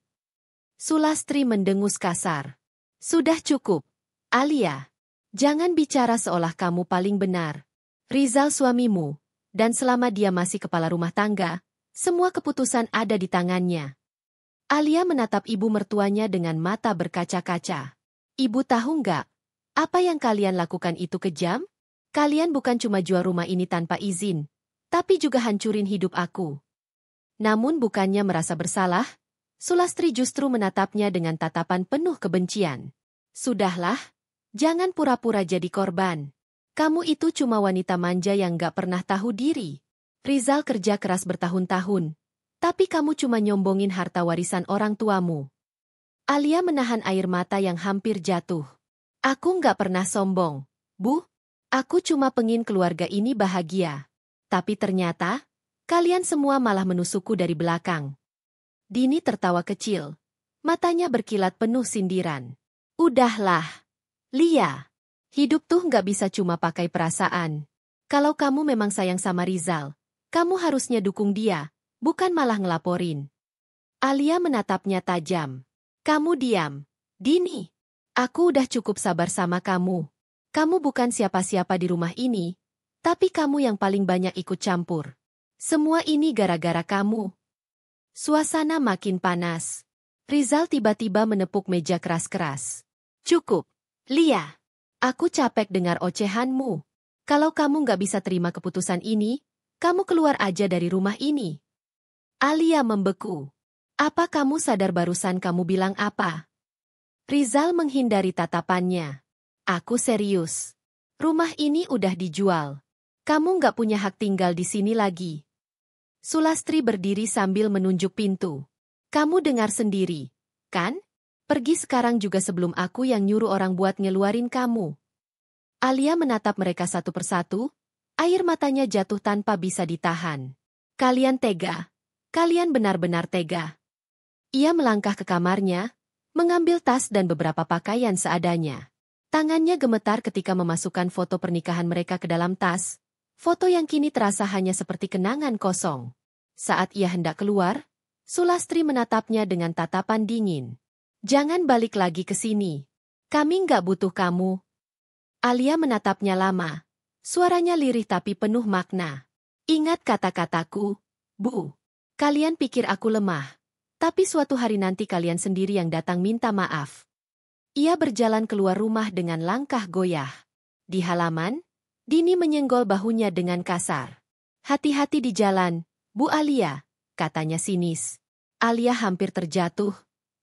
Speaker 1: Sulastri mendengus kasar. Sudah cukup, Alia. Jangan bicara seolah kamu paling benar. Rizal suamimu, dan selama dia masih kepala rumah tangga, semua keputusan ada di tangannya. Alia menatap ibu mertuanya dengan mata berkaca-kaca. Ibu tahu nggak, apa yang kalian lakukan itu kejam? Kalian bukan cuma jual rumah ini tanpa izin, tapi juga hancurin hidup aku. Namun bukannya merasa bersalah, Sulastri justru menatapnya dengan tatapan penuh kebencian. Sudahlah, jangan pura-pura jadi korban. Kamu itu cuma wanita manja yang nggak pernah tahu diri. Rizal kerja keras bertahun-tahun, tapi kamu cuma nyombongin harta warisan orang tuamu. Alia menahan air mata yang hampir jatuh. Aku nggak pernah sombong, Bu. Aku cuma pengin keluarga ini bahagia. Tapi ternyata, kalian semua malah menusukku dari belakang. Dini tertawa kecil. Matanya berkilat penuh sindiran. Udahlah, Lia. Hidup tuh nggak bisa cuma pakai perasaan. Kalau kamu memang sayang sama Rizal, kamu harusnya dukung dia, bukan malah ngelaporin. Alia menatapnya tajam. Kamu diam. Dini, aku udah cukup sabar sama kamu. Kamu bukan siapa-siapa di rumah ini, tapi kamu yang paling banyak ikut campur. Semua ini gara-gara kamu. Suasana makin panas. Rizal tiba-tiba menepuk meja keras-keras. Cukup, Lia. Aku capek dengar ocehanmu. Kalau kamu nggak bisa terima keputusan ini, kamu keluar aja dari rumah ini. Alia membeku. Apa kamu sadar barusan kamu bilang apa? Rizal menghindari tatapannya. Aku serius. Rumah ini udah dijual. Kamu nggak punya hak tinggal di sini lagi. Sulastri berdiri sambil menunjuk pintu. Kamu dengar sendiri, kan? Pergi sekarang juga sebelum aku yang nyuruh orang buat ngeluarin kamu. Alia menatap mereka satu persatu, air matanya jatuh tanpa bisa ditahan. Kalian tega. Kalian benar-benar tega. Ia melangkah ke kamarnya, mengambil tas dan beberapa pakaian seadanya. Tangannya gemetar ketika memasukkan foto pernikahan mereka ke dalam tas, foto yang kini terasa hanya seperti kenangan kosong. Saat ia hendak keluar, Sulastri menatapnya dengan tatapan dingin. Jangan balik lagi ke sini. Kami nggak butuh kamu. Alia menatapnya lama. Suaranya lirih tapi penuh makna. Ingat kata-kataku, Bu. Kalian pikir aku lemah. Tapi suatu hari nanti kalian sendiri yang datang minta maaf. Ia berjalan keluar rumah dengan langkah goyah. Di halaman, Dini menyenggol bahunya dengan kasar. Hati-hati di jalan, Bu Alia, katanya sinis. Alia hampir terjatuh,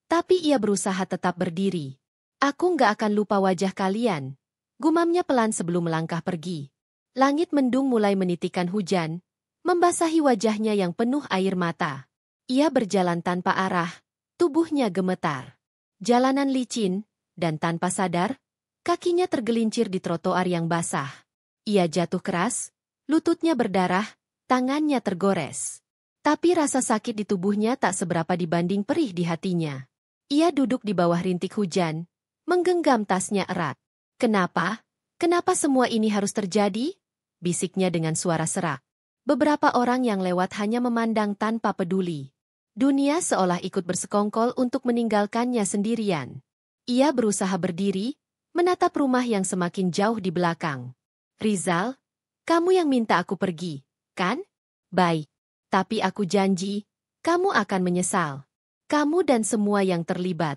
Speaker 1: tapi ia berusaha tetap berdiri. Aku nggak akan lupa wajah kalian. Gumamnya pelan sebelum melangkah pergi. Langit mendung mulai menitikan hujan, membasahi wajahnya yang penuh air mata. Ia berjalan tanpa arah, tubuhnya gemetar. Jalanan licin, dan tanpa sadar, kakinya tergelincir di trotoar yang basah. Ia jatuh keras, lututnya berdarah, tangannya tergores. Tapi rasa sakit di tubuhnya tak seberapa dibanding perih di hatinya. Ia duduk di bawah rintik hujan, menggenggam tasnya erat. Kenapa? Kenapa semua ini harus terjadi? Bisiknya dengan suara serak. Beberapa orang yang lewat hanya memandang tanpa peduli. Dunia seolah ikut bersekongkol untuk meninggalkannya sendirian. Ia berusaha berdiri, menatap rumah yang semakin jauh di belakang. Rizal, kamu yang minta aku pergi, kan? Baik. Tapi aku janji, kamu akan menyesal. Kamu dan semua yang terlibat.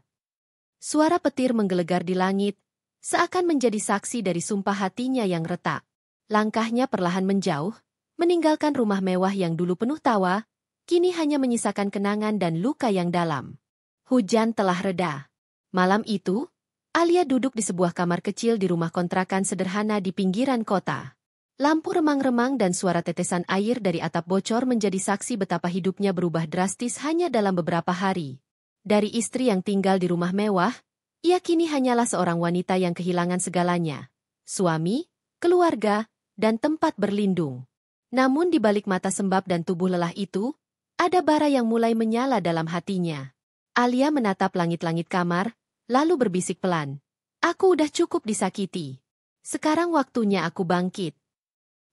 Speaker 1: Suara petir menggelegar di langit, seakan menjadi saksi dari sumpah hatinya yang retak. Langkahnya perlahan menjauh, meninggalkan rumah mewah yang dulu penuh tawa, kini hanya menyisakan kenangan dan luka yang dalam. Hujan telah reda. Malam itu, Alia duduk di sebuah kamar kecil di rumah kontrakan sederhana di pinggiran kota. Lampu remang-remang dan suara tetesan air dari atap bocor menjadi saksi betapa hidupnya berubah drastis hanya dalam beberapa hari. Dari istri yang tinggal di rumah mewah, ia kini hanyalah seorang wanita yang kehilangan segalanya. Suami, keluarga, dan tempat berlindung. Namun di balik mata sembab dan tubuh lelah itu, ada bara yang mulai menyala dalam hatinya. Alia menatap langit-langit kamar, lalu berbisik pelan. Aku udah cukup disakiti. Sekarang waktunya aku bangkit.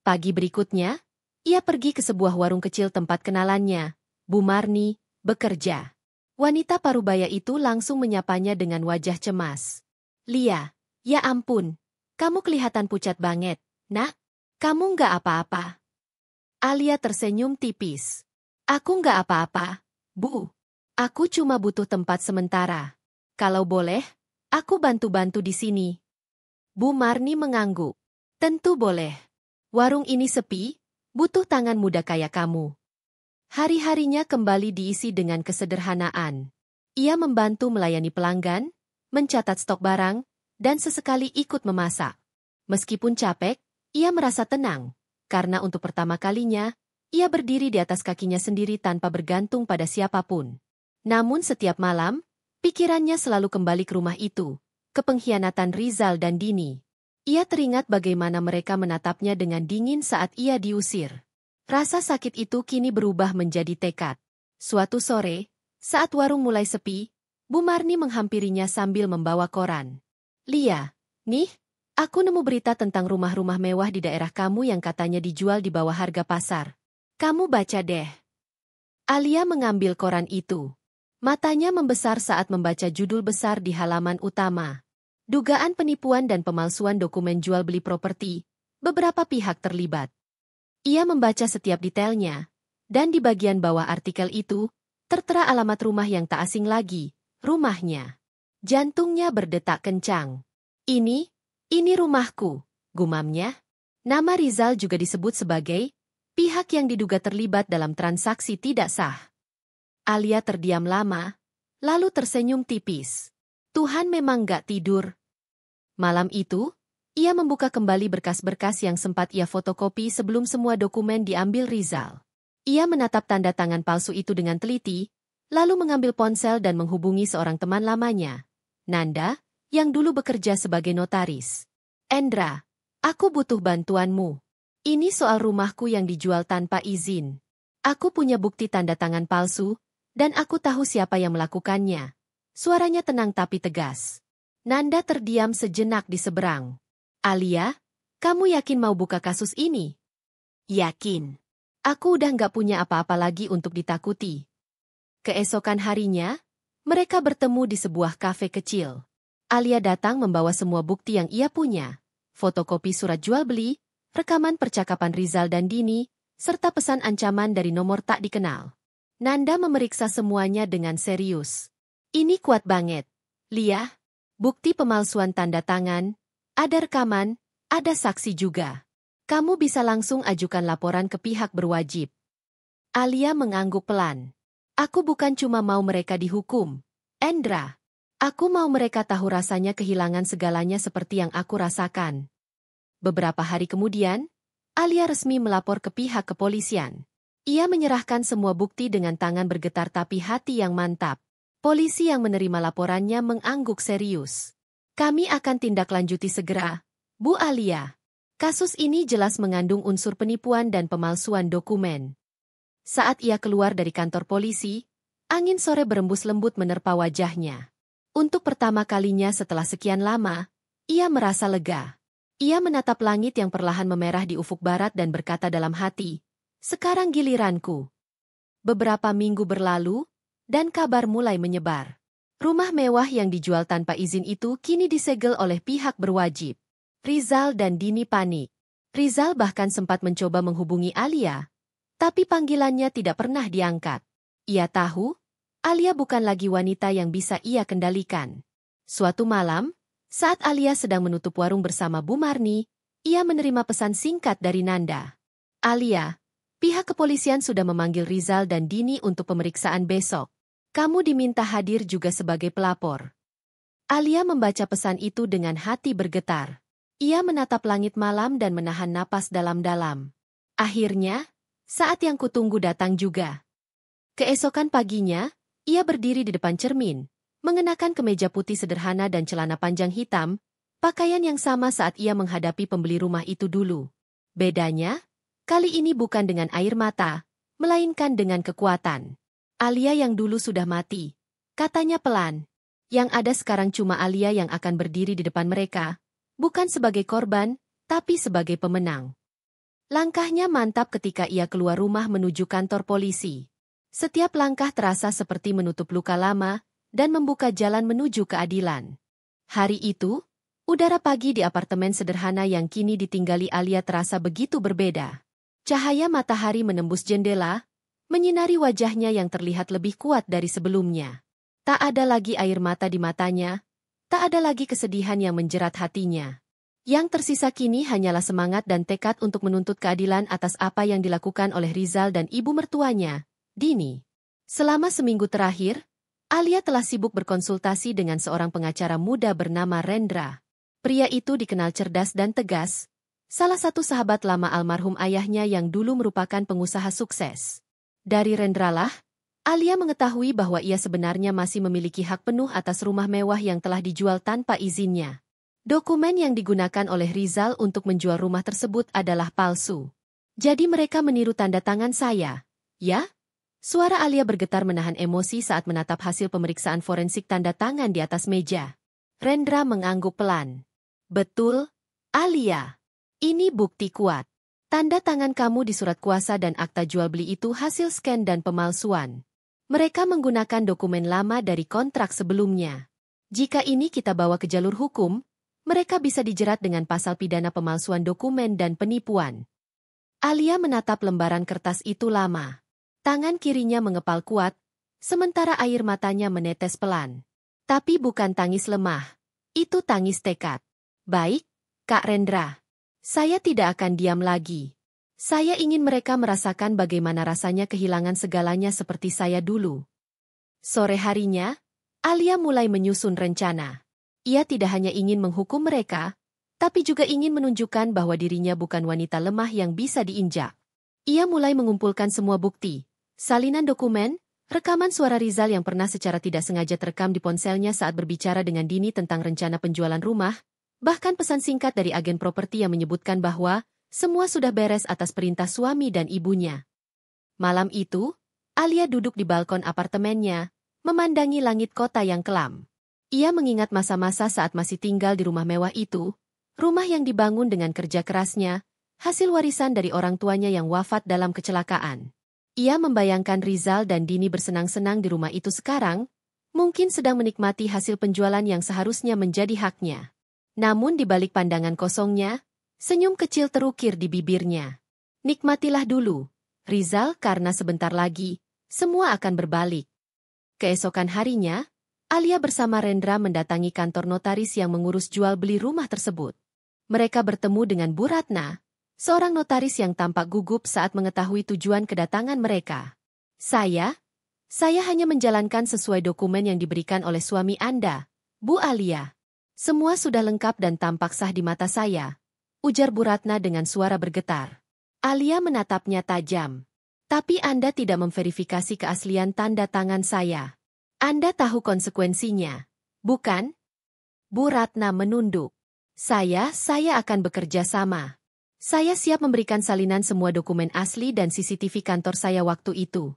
Speaker 1: Pagi berikutnya, ia pergi ke sebuah warung kecil tempat kenalannya, Bu Marni, bekerja. Wanita parubaya itu langsung menyapanya dengan wajah cemas. Lia, ya ampun, kamu kelihatan pucat banget, nak. Kamu nggak apa-apa. Alia tersenyum tipis. Aku nggak apa-apa, Bu. Aku cuma butuh tempat sementara. Kalau boleh, aku bantu-bantu di sini. Bu Marni mengangguk. Tentu boleh. Warung ini sepi, butuh tangan muda kayak kamu. Hari-harinya kembali diisi dengan kesederhanaan. Ia membantu melayani pelanggan, mencatat stok barang, dan sesekali ikut memasak. Meskipun capek, ia merasa tenang, karena untuk pertama kalinya, ia berdiri di atas kakinya sendiri tanpa bergantung pada siapapun. Namun setiap malam, pikirannya selalu kembali ke rumah itu, ke pengkhianatan Rizal dan Dini. Ia teringat bagaimana mereka menatapnya dengan dingin saat ia diusir. Rasa sakit itu kini berubah menjadi tekad. Suatu sore, saat warung mulai sepi, Bu Marni menghampirinya sambil membawa koran. Lia, nih, aku nemu berita tentang rumah-rumah mewah di daerah kamu yang katanya dijual di bawah harga pasar. Kamu baca deh. Alia mengambil koran itu. Matanya membesar saat membaca judul besar di halaman utama. Dugaan penipuan dan pemalsuan dokumen jual beli properti. Beberapa pihak terlibat. Ia membaca setiap detailnya, dan di bagian bawah artikel itu, tertera alamat rumah yang tak asing lagi, rumahnya. Jantungnya berdetak kencang. Ini rumahku, gumamnya. Nama Rizal juga disebut sebagai pihak yang diduga terlibat dalam transaksi tidak sah. Alia terdiam lama, lalu tersenyum tipis. Tuhan memang gak tidur. Malam itu, ia membuka kembali berkas-berkas yang sempat ia fotokopi sebelum semua dokumen diambil Rizal. Ia menatap tanda tangan palsu itu dengan teliti, lalu mengambil ponsel dan menghubungi seorang teman lamanya, Nanda, yang dulu bekerja sebagai notaris. Endra, aku butuh bantuanmu. Ini soal rumahku yang dijual tanpa izin. Aku punya bukti tanda tangan palsu, dan aku tahu siapa yang melakukannya. Suaranya tenang tapi tegas. Nanda terdiam sejenak di seberang. Alia, kamu yakin mau buka kasus ini? Yakin. Aku udah nggak punya apa-apa lagi untuk ditakuti. Keesokan harinya, mereka bertemu di sebuah kafe kecil. Alia datang membawa semua bukti yang ia punya. Fotokopi surat jual beli, rekaman percakapan Rizal dan Dini, serta pesan ancaman dari nomor tak dikenal. Nanda memeriksa semuanya dengan serius. Ini kuat banget. Lia, bukti pemalsuan tanda tangan, ada rekaman, ada saksi juga. Kamu bisa langsung ajukan laporan ke pihak berwajib. Alia mengangguk pelan. Aku bukan cuma mau mereka dihukum, Endra. Aku mau mereka tahu rasanya kehilangan segalanya seperti yang aku rasakan. Beberapa hari kemudian, Alia resmi melapor ke pihak kepolisian. Ia menyerahkan semua bukti dengan tangan bergetar tapi hati yang mantap. Polisi yang menerima laporannya mengangguk serius. Kami akan tindak lanjuti segera, Bu Alia. Kasus ini jelas mengandung unsur penipuan dan pemalsuan dokumen. Saat ia keluar dari kantor polisi, angin sore berembus lembut menerpa wajahnya. Untuk pertama kalinya setelah sekian lama, ia merasa lega. Ia menatap langit yang perlahan memerah di ufuk barat dan berkata dalam hati, sekarang giliranku. Beberapa minggu berlalu, dan kabar mulai menyebar. Rumah mewah yang dijual tanpa izin itu kini disegel oleh pihak berwajib. Rizal dan Dini panik. Rizal bahkan sempat mencoba menghubungi Alia, tapi panggilannya tidak pernah diangkat. Ia tahu, Alia bukan lagi wanita yang bisa ia kendalikan. Suatu malam, saat Alia sedang menutup warung bersama Bu Marni, ia menerima pesan singkat dari Nanda. Alia, pihak kepolisian sudah memanggil Rizal dan Dini untuk pemeriksaan besok. Kamu diminta hadir juga sebagai pelapor. Alia membaca pesan itu dengan hati bergetar. Ia menatap langit malam dan menahan napas dalam-dalam. Akhirnya, saat yang kutunggu datang juga. Keesokan paginya, ia berdiri di depan cermin, mengenakan kemeja putih sederhana dan celana panjang hitam, pakaian yang sama saat ia menghadapi pembeli rumah itu dulu. Bedanya, kali ini bukan dengan air mata, melainkan dengan kekuatan. Alia yang dulu sudah mati, katanya pelan. Yang ada sekarang cuma Alia yang akan berdiri di depan mereka, bukan sebagai korban, tapi sebagai pemenang. Langkahnya mantap ketika ia keluar rumah menuju kantor polisi. Setiap langkah terasa seperti menutup luka lama dan membuka jalan menuju keadilan. Hari itu, udara pagi di apartemen sederhana yang kini ditinggali Alia terasa begitu berbeda. Cahaya matahari menembus jendela, menyinari wajahnya yang terlihat lebih kuat dari sebelumnya. Tak ada lagi air mata di matanya, tak ada lagi kesedihan yang menjerat hatinya. Yang tersisa kini hanyalah semangat dan tekad untuk menuntut keadilan atas apa yang dilakukan oleh Rizal dan ibu mertuanya, Dini. Selama seminggu terakhir, Alia telah sibuk berkonsultasi dengan seorang pengacara muda bernama Rendra. Pria itu dikenal cerdas dan tegas, salah satu sahabat lama almarhum ayahnya yang dulu merupakan pengusaha sukses. Dari Rendra lah, Alia mengetahui bahwa ia sebenarnya masih memiliki hak penuh atas rumah mewah yang telah dijual tanpa izinnya. Dokumen yang digunakan oleh Rizal untuk menjual rumah tersebut adalah palsu. Jadi mereka meniru tanda tangan saya, ya? Suara Alia bergetar menahan emosi saat menatap hasil pemeriksaan forensik tanda tangan di atas meja. Rendra mengangguk pelan. Betul, Alia. Ini bukti kuat. Tanda tangan kamu di surat kuasa dan akta jual beli itu hasil scan dan pemalsuan. Mereka menggunakan dokumen lama dari kontrak sebelumnya. Jika ini kita bawa ke jalur hukum, mereka bisa dijerat dengan pasal pidana pemalsuan dokumen dan penipuan. Alia menatap lembaran kertas itu lama. Tangan kirinya mengepal kuat, sementara air matanya menetes pelan. Tapi bukan tangis lemah, itu tangis tekad. Baik, Kak Rendra. Saya tidak akan diam lagi. Saya ingin mereka merasakan bagaimana rasanya kehilangan segalanya seperti saya dulu. Sore harinya, Alia mulai menyusun rencana. Ia tidak hanya ingin menghukum mereka, tapi juga ingin menunjukkan bahwa dirinya bukan wanita lemah yang bisa diinjak. Ia mulai mengumpulkan semua bukti. Salinan dokumen, rekaman suara Rizal yang pernah secara tidak sengaja terekam di ponselnya saat berbicara dengan Dini tentang rencana penjualan rumah, bahkan pesan singkat dari agen properti yang menyebutkan bahwa semua sudah beres atas perintah suami dan ibunya. Malam itu, Alia duduk di balkon apartemennya, memandangi langit kota yang kelam. Ia mengingat masa-masa saat masih tinggal di rumah mewah itu, rumah yang dibangun dengan kerja kerasnya, hasil warisan dari orang tuanya yang wafat dalam kecelakaan. Ia membayangkan Rizal dan Dini bersenang-senang di rumah itu sekarang, mungkin sedang menikmati hasil penjualan yang seharusnya menjadi haknya. Namun di balik pandangan kosongnya, senyum kecil terukir di bibirnya. Nikmatilah dulu, Rizal, karena sebentar lagi, semua akan berbalik. Keesokan harinya, Alia bersama Rendra mendatangi kantor notaris yang mengurus jual beli rumah tersebut. Mereka bertemu dengan Bu Ratna, seorang notaris yang tampak gugup saat mengetahui tujuan kedatangan mereka. Saya hanya menjalankan sesuai dokumen yang diberikan oleh suami Anda, Bu Alia. Semua sudah lengkap dan tampak sah di mata saya, ujar Bu Ratna dengan suara bergetar. Alia menatapnya tajam. Tapi Anda tidak memverifikasi keaslian tanda tangan saya. Anda tahu konsekuensinya, bukan? Bu Ratna menunduk. Saya akan bekerja sama. Saya siap memberikan salinan semua dokumen asli dan CCTV kantor saya waktu itu.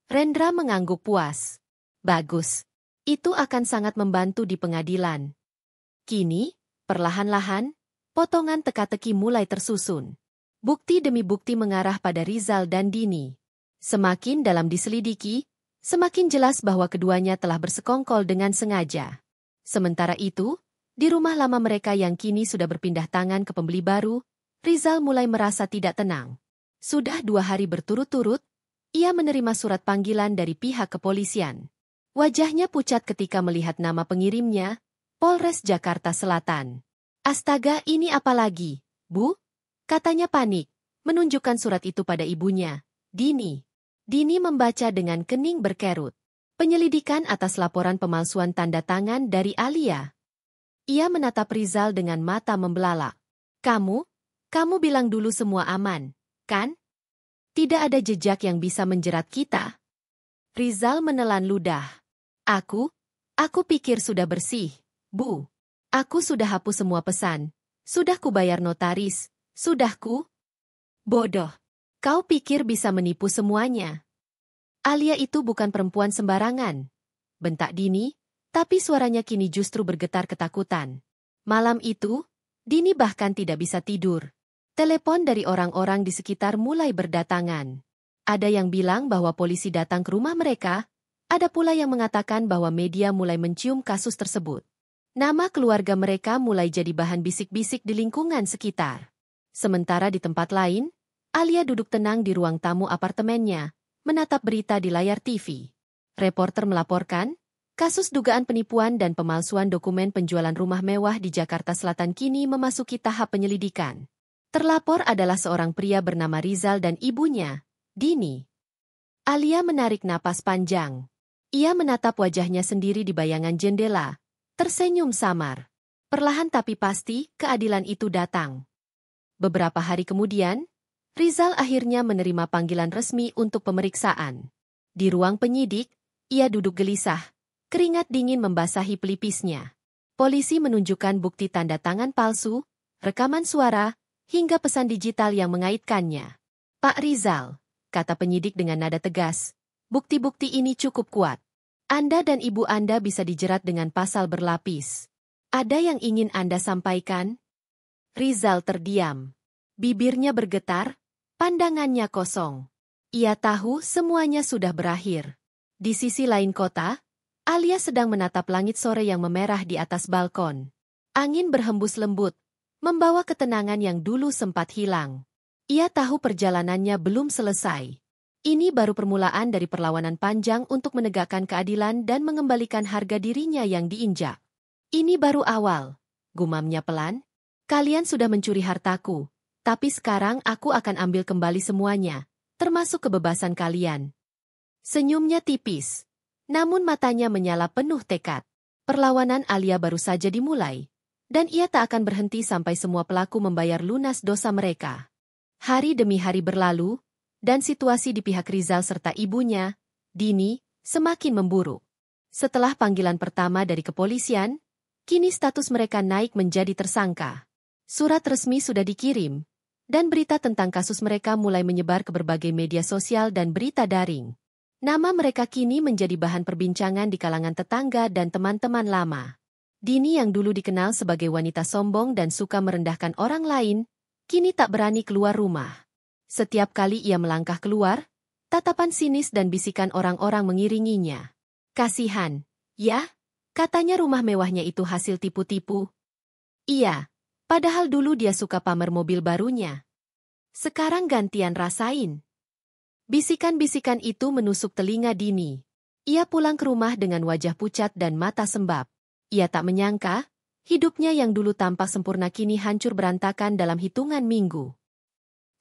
Speaker 1: Rendra mengangguk puas. Bagus. Itu akan sangat membantu di pengadilan. Kini, perlahan-lahan, potongan teka-teki mulai tersusun. Bukti demi bukti mengarah pada Rizal dan Dini. Semakin dalam diselidiki, semakin jelas bahwa keduanya telah bersekongkol dengan sengaja. Sementara itu, di rumah lama mereka yang kini sudah berpindah tangan ke pembeli baru, Rizal mulai merasa tidak tenang. Sudah 2 hari berturut-turut, ia menerima surat panggilan dari pihak kepolisian. Wajahnya pucat ketika melihat nama pengirimnya, Polres Jakarta Selatan. Astaga, ini apa lagi, Bu? Katanya panik, menunjukkan surat itu pada ibunya, Dini. Dini membaca dengan kening berkerut. Penyelidikan atas laporan pemalsuan tanda tangan dari Alia. Ia menatap Rizal dengan mata membelalak. Kamu bilang dulu semua aman, kan? Tidak ada jejak yang bisa menjerat kita. Rizal menelan ludah. Aku pikir sudah bersih, Bu. Aku sudah hapus semua pesan. Sudah kubayar notaris. Sudah ku? Bodoh. Kau pikir bisa menipu semuanya. Alia itu bukan perempuan sembarangan. Bentak Dini, tapi suaranya kini justru bergetar ketakutan. Malam itu, Dini bahkan tidak bisa tidur. Telepon dari orang-orang di sekitar mulai berdatangan. Ada yang bilang bahwa polisi datang ke rumah mereka, ada pula yang mengatakan bahwa media mulai mencium kasus tersebut. Nama keluarga mereka mulai jadi bahan bisik-bisik di lingkungan sekitar. Sementara di tempat lain, Alia duduk tenang di ruang tamu apartemennya, menatap berita di layar TV. Reporter melaporkan, kasus dugaan penipuan dan pemalsuan dokumen penjualan rumah mewah di Jakarta Selatan kini memasuki tahap penyelidikan. Terlapor adalah seorang pria bernama Rizal dan ibunya, Dini. Alia menarik napas panjang. Ia menatap wajahnya sendiri di bayangan jendela, tersenyum samar. Perlahan tapi pasti, keadilan itu datang. Beberapa hari kemudian, Rizal akhirnya menerima panggilan resmi untuk pemeriksaan. Di ruang penyidik, ia duduk gelisah, keringat dingin membasahi pelipisnya. Polisi menunjukkan bukti tanda tangan palsu, rekaman suara, hingga pesan digital yang mengaitkannya. Pak Rizal, kata penyidik dengan nada tegas, bukti-bukti ini cukup kuat. Anda dan ibu Anda bisa dijerat dengan pasal berlapis. Ada yang ingin Anda sampaikan? Rizal terdiam. Bibirnya bergetar, pandangannya kosong. Ia tahu semuanya sudah berakhir. Di sisi lain kota, Alia sedang menatap langit sore yang memerah di atas balkon. Angin berhembus lembut, membawa ketenangan yang dulu sempat hilang. Ia tahu perjalanannya belum selesai. Ini baru permulaan dari perlawanan panjang untuk menegakkan keadilan dan mengembalikan harga dirinya yang diinjak. Ini baru awal, gumamnya pelan. Kalian sudah mencuri hartaku, tapi sekarang aku akan ambil kembali semuanya, termasuk kebebasan kalian. Senyumnya tipis, namun matanya menyala penuh tekad. Perlawanan Alia baru saja dimulai, dan ia tak akan berhenti sampai semua pelaku membayar lunas dosa mereka. Hari demi hari berlalu, dan situasi di pihak Rizal serta ibunya, Dini, semakin memburuk. Setelah panggilan pertama dari kepolisian, kini status mereka naik menjadi tersangka. Surat resmi sudah dikirim, dan berita tentang kasus mereka mulai menyebar ke berbagai media sosial dan berita daring. Nama mereka kini menjadi bahan perbincangan di kalangan tetangga dan teman-teman lama. Dini yang dulu dikenal sebagai wanita sombong dan suka merendahkan orang lain, kini tak berani keluar rumah. Setiap kali ia melangkah keluar, tatapan sinis dan bisikan orang-orang mengiringinya. Kasihan, ya? Katanya rumah mewahnya itu hasil tipu-tipu. Iya, padahal dulu dia suka pamer mobil barunya. Sekarang gantian rasain. Bisikan-bisikan itu menusuk telinga Dini. Ia pulang ke rumah dengan wajah pucat dan mata sembab. Ia tak menyangka, hidupnya yang dulu tampak sempurna kini hancur berantakan dalam hitungan minggu.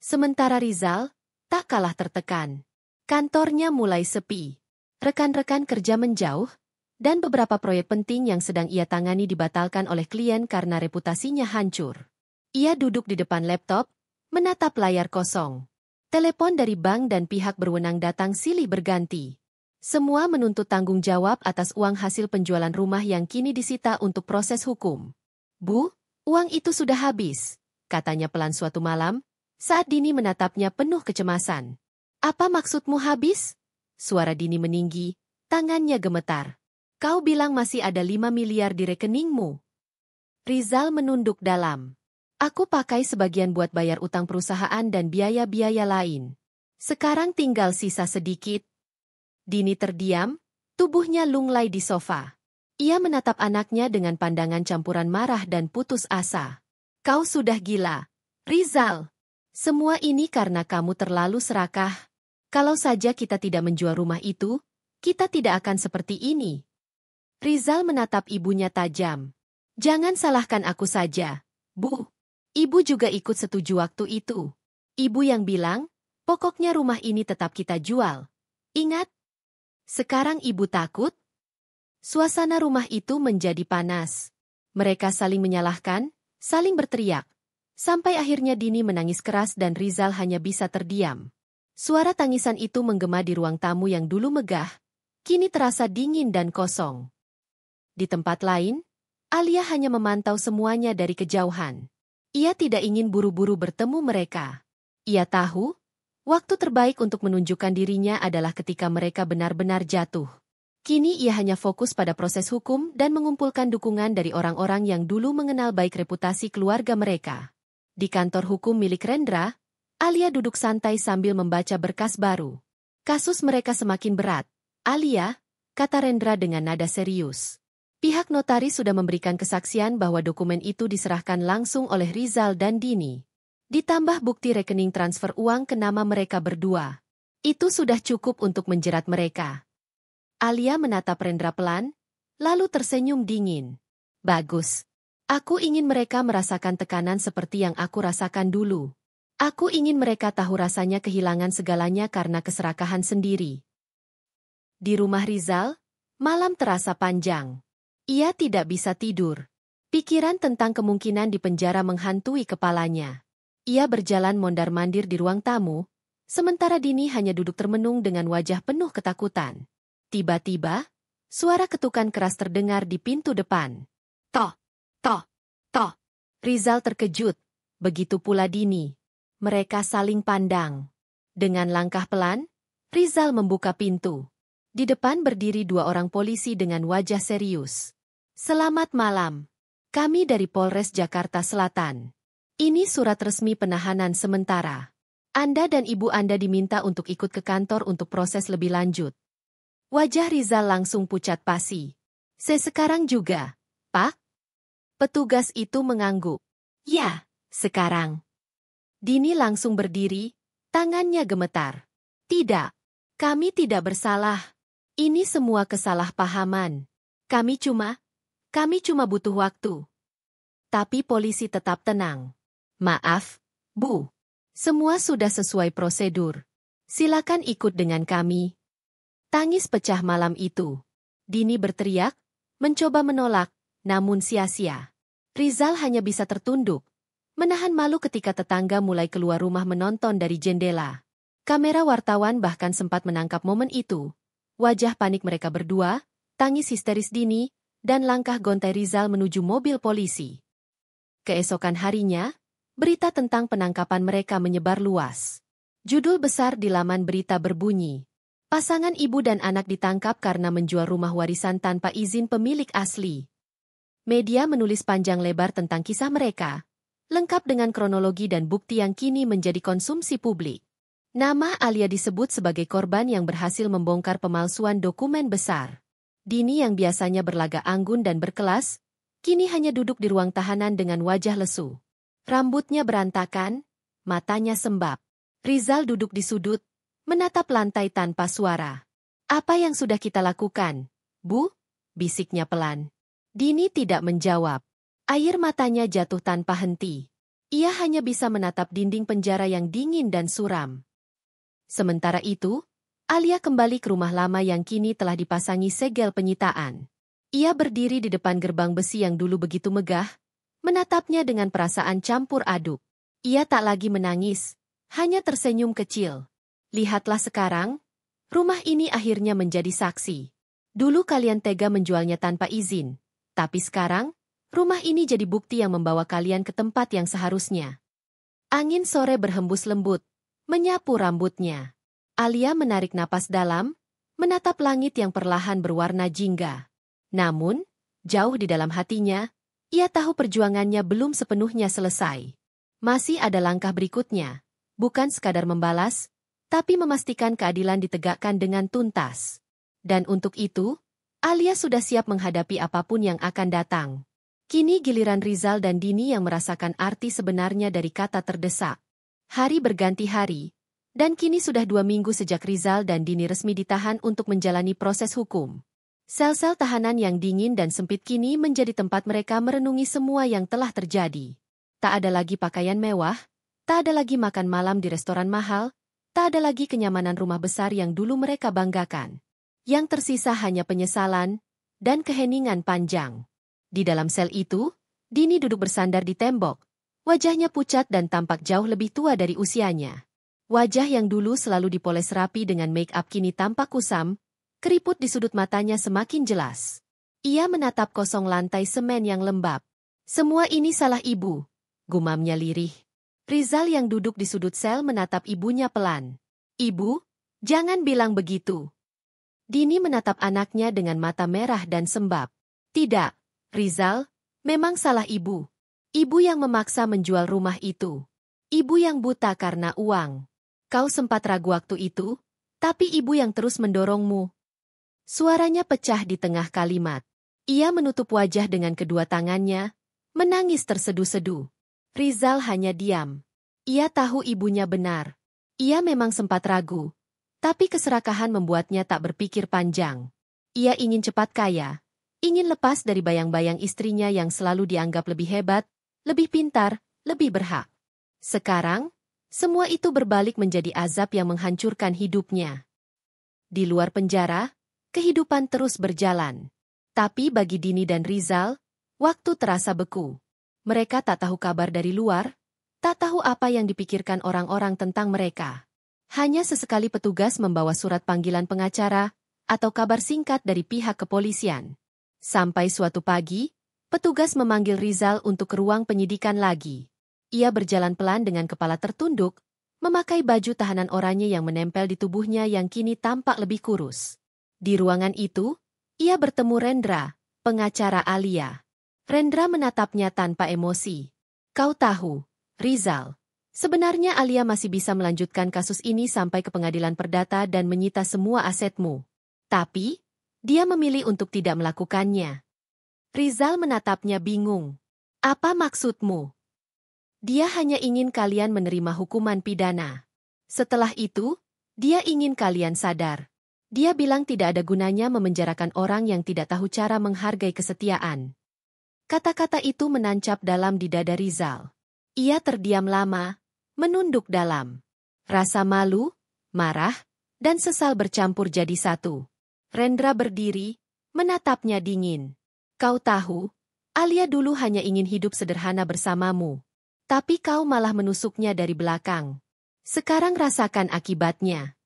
Speaker 1: Sementara Rizal, tak kalah tertekan. Kantornya mulai sepi. Rekan-rekan kerja menjauh, dan beberapa proyek penting yang sedang ia tangani dibatalkan oleh klien karena reputasinya hancur. Ia duduk di depan laptop, menatap layar kosong. Telepon dari bank dan pihak berwenang datang silih berganti. Semua menuntut tanggung jawab atas uang hasil penjualan rumah yang kini disita untuk proses hukum. Bu, uang itu sudah habis, katanya pelan suatu malam, saat Dini menatapnya penuh kecemasan. Apa maksudmu habis? Suara Dini meninggi, tangannya gemetar. Kau bilang masih ada 5 miliar di rekeningmu. Rizal menunduk dalam. Aku pakai sebagian buat bayar utang perusahaan dan biaya-biaya lain. Sekarang tinggal sisa sedikit. Dini terdiam, tubuhnya lunglai di sofa. Ia menatap anaknya dengan pandangan campuran marah dan putus asa. Kau sudah gila, Rizal. Semua ini karena kamu terlalu serakah. Kalau saja kita tidak menjual rumah itu, kita tidak akan seperti ini. Rizal menatap ibunya tajam. Jangan salahkan aku saja, Bu. Ibu juga ikut setuju waktu itu. Ibu yang bilang, pokoknya rumah ini tetap kita jual. Ingat? Sekarang ibu takut? Suasana rumah itu menjadi panas. Mereka saling menyalahkan, saling berteriak. Sampai akhirnya Dini menangis keras dan Rizal hanya bisa terdiam. Suara tangisan itu menggema di ruang tamu yang dulu megah, kini terasa dingin dan kosong. Di tempat lain, Alia hanya memantau semuanya dari kejauhan. Ia tidak ingin buru-buru bertemu mereka. Ia tahu, waktu terbaik untuk menunjukkan dirinya adalah ketika mereka benar-benar jatuh. Kini ia hanya fokus pada proses hukum dan mengumpulkan dukungan dari orang-orang yang dulu mengenal baik reputasi keluarga mereka. Di kantor hukum milik Rendra, Alia duduk santai sambil membaca berkas baru. Kasus mereka semakin berat. Alia, kata Rendra dengan nada serius. Pihak notaris sudah memberikan kesaksian bahwa dokumen itu diserahkan langsung oleh Rizal dan Dini. Ditambah bukti rekening transfer uang ke nama mereka berdua. Itu sudah cukup untuk menjerat mereka. Alia menatap Rendra pelan, lalu tersenyum dingin. Bagus. Aku ingin mereka merasakan tekanan seperti yang aku rasakan dulu. Aku ingin mereka tahu rasanya kehilangan segalanya karena keserakahan sendiri. Di rumah Rizal, malam terasa panjang. Ia tidak bisa tidur. Pikiran tentang kemungkinan di penjara menghantui kepalanya. Ia berjalan mondar-mandir di ruang tamu, sementara Dini hanya duduk termenung dengan wajah penuh ketakutan. Tiba-tiba, suara ketukan keras terdengar di pintu depan. Toh, toh, toh. Rizal terkejut, begitu pula Dini. Mereka saling pandang. Dengan langkah pelan, Rizal membuka pintu. Di depan berdiri dua orang polisi dengan wajah serius. Selamat malam. Kami dari Polres Jakarta Selatan. Ini surat resmi penahanan sementara. Anda dan ibu Anda diminta untuk ikut ke kantor untuk proses lebih lanjut. Wajah Rizal langsung pucat pasi. Sekarang juga, Pak? Petugas itu mengangguk. Ya, sekarang. Dini langsung berdiri, tangannya gemetar. Tidak, kami tidak bersalah. Ini semua kesalahpahaman. Kami cuma butuh waktu. Tapi polisi tetap tenang. Maaf, Bu. Semua sudah sesuai prosedur. Silakan ikut dengan kami. Tangis pecah malam itu. Dini berteriak, mencoba menolak, namun sia-sia. Rizal hanya bisa tertunduk, menahan malu ketika tetangga mulai keluar rumah menonton dari jendela. Kamera wartawan bahkan sempat menangkap momen itu. Wajah panik mereka berdua, tangis histeris Dini, dan langkah gontai Rizal menuju mobil polisi. Keesokan harinya, berita tentang penangkapan mereka menyebar luas. Judul besar di laman berita berbunyi, pasangan ibu dan anak ditangkap karena menjual rumah warisan tanpa izin pemilik asli. Media menulis panjang lebar tentang kisah mereka, lengkap dengan kronologi dan bukti yang kini menjadi konsumsi publik. Nama Alia disebut sebagai korban yang berhasil membongkar pemalsuan dokumen besar. Dini yang biasanya berlagak anggun dan berkelas, kini hanya duduk di ruang tahanan dengan wajah lesu. Rambutnya berantakan, matanya sembab. Rizal duduk di sudut, menatap lantai tanpa suara. Apa yang sudah kita lakukan, Bu? Bisiknya pelan. Dini tidak menjawab. Air matanya jatuh tanpa henti. Ia hanya bisa menatap dinding penjara yang dingin dan suram. Sementara itu, Alia kembali ke rumah lama yang kini telah dipasangi segel penyitaan. Ia berdiri di depan gerbang besi yang dulu begitu megah, menatapnya dengan perasaan campur aduk. Ia tak lagi menangis, hanya tersenyum kecil. Lihatlah sekarang, rumah ini akhirnya menjadi saksi. Dulu kalian tega menjualnya tanpa izin, tapi sekarang, rumah ini jadi bukti yang membawa kalian ke tempat yang seharusnya. Angin sore berhembus lembut, menyapu rambutnya. Alia menarik napas dalam, menatap langit yang perlahan berwarna jingga. Namun, jauh di dalam hatinya, ia tahu perjuangannya belum sepenuhnya selesai. Masih ada langkah berikutnya, bukan sekadar membalas, tapi memastikan keadilan ditegakkan dengan tuntas. Dan untuk itu, Alia sudah siap menghadapi apapun yang akan datang. Kini giliran Rizal dan Dini yang merasakan arti sebenarnya dari kata terdesak. Hari berganti hari, dan kini sudah 2 minggu sejak Rizal dan Dini resmi ditahan untuk menjalani proses hukum. Sel-sel tahanan yang dingin dan sempit kini menjadi tempat mereka merenungi semua yang telah terjadi. Tak ada lagi pakaian mewah, tak ada lagi makan malam di restoran mahal, tak ada lagi kenyamanan rumah besar yang dulu mereka banggakan. Yang tersisa hanya penyesalan dan keheningan panjang. Di dalam sel itu, Dini duduk bersandar di tembok. Wajahnya pucat dan tampak jauh lebih tua dari usianya. Wajah yang dulu selalu dipoles rapi dengan make-up kini tampak kusam, keriput di sudut matanya semakin jelas. Ia menatap kosong lantai semen yang lembab. Semua ini salah ibu, gumamnya lirih. Rizal yang duduk di sudut sel menatap ibunya pelan. Ibu, jangan bilang begitu. Dini menatap anaknya dengan mata merah dan sembab. Tidak, Rizal, memang salah ibu. Ibu yang memaksa menjual rumah itu. Ibu yang buta karena uang. Kau sempat ragu waktu itu, tapi ibu yang terus mendorongmu. Suaranya pecah di tengah kalimat. Ia menutup wajah dengan kedua tangannya, menangis terseduh-seduh. Rizal hanya diam. Ia tahu ibunya benar. Ia memang sempat ragu, tapi keserakahan membuatnya tak berpikir panjang. Ia ingin cepat kaya, ingin lepas dari bayang-bayang istrinya yang selalu dianggap lebih hebat, lebih pintar, lebih berhak. Sekarang, semua itu berbalik menjadi azab yang menghancurkan hidupnya. Di luar penjara, kehidupan terus berjalan. Tapi bagi Dini dan Rizal, waktu terasa beku. Mereka tak tahu kabar dari luar, tak tahu apa yang dipikirkan orang-orang tentang mereka. Hanya sesekali petugas membawa surat panggilan pengacara atau kabar singkat dari pihak kepolisian. Sampai suatu pagi, petugas memanggil Rizal untuk ke ruang penyidikan lagi. Ia berjalan pelan dengan kepala tertunduk, memakai baju tahanan oranye yang menempel di tubuhnya yang kini tampak lebih kurus. Di ruangan itu, ia bertemu Rendra, pengacara Alia. Rendra menatapnya tanpa emosi. Kau tahu, Rizal, sebenarnya Alia masih bisa melanjutkan kasus ini sampai ke pengadilan perdata dan menyita semua asetmu. Tapi, dia memilih untuk tidak melakukannya. Rizal menatapnya bingung. Apa maksudmu? Dia hanya ingin kalian menerima hukuman pidana. Setelah itu, dia ingin kalian sadar. Dia bilang tidak ada gunanya memenjarakan orang yang tidak tahu cara menghargai kesetiaan. Kata-kata itu menancap dalam di dada Rizal. Ia terdiam lama, menunduk dalam. Rasa malu, marah, dan sesal bercampur jadi satu. Rendra berdiri, menatapnya dingin. Kau tahu, Alia dulu hanya ingin hidup sederhana bersamamu. Tapi kau malah menusuknya dari belakang. Sekarang rasakan akibatnya.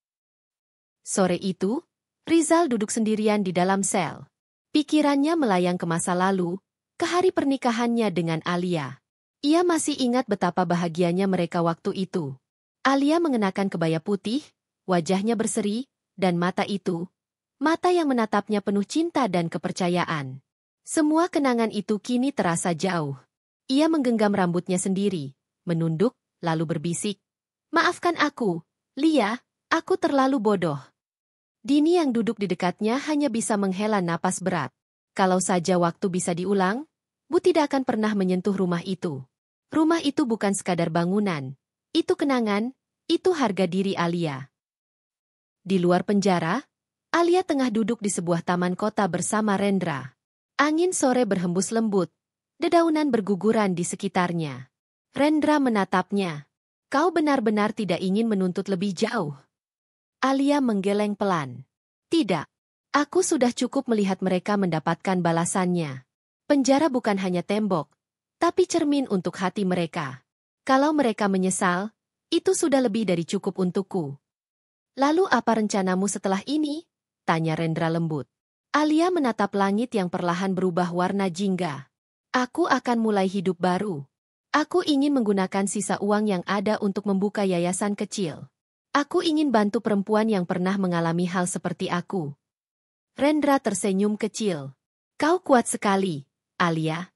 Speaker 1: Sore itu, Rizal duduk sendirian di dalam sel. Pikirannya melayang ke masa lalu, ke hari pernikahannya dengan Alia. Ia masih ingat betapa bahagianya mereka waktu itu. Alia mengenakan kebaya putih, wajahnya berseri, dan mata itu, mata yang menatapnya penuh cinta dan kepercayaan. Semua kenangan itu kini terasa jauh. Ia menggenggam rambutnya sendiri, menunduk, lalu berbisik. Maafkan aku, Lia, aku terlalu bodoh. Dini yang duduk di dekatnya hanya bisa menghela napas berat. Kalau saja waktu bisa diulang, Bu tidak akan pernah menyentuh rumah itu. Rumah itu bukan sekadar bangunan. Itu kenangan, itu harga diri Alia. Di luar penjara, Alia tengah duduk di sebuah taman kota bersama Rendra. Angin sore berhembus lembut, dedaunan berguguran di sekitarnya. Rendra menatapnya. Kau benar-benar tidak ingin menuntut lebih jauh. Alia menggeleng pelan. Tidak. Aku sudah cukup melihat mereka mendapatkan balasannya. Penjara bukan hanya tembok, tapi cermin untuk hati mereka. Kalau mereka menyesal, itu sudah lebih dari cukup untukku. Lalu apa rencanamu setelah ini? Tanya Rendra lembut. Alia menatap langit yang perlahan berubah warna jingga. Aku akan mulai hidup baru. Aku ingin menggunakan sisa uang yang ada untuk membuka yayasan kecil. Aku ingin bantu perempuan yang pernah mengalami hal seperti aku. Rendra tersenyum kecil. Kau kuat sekali, Alia.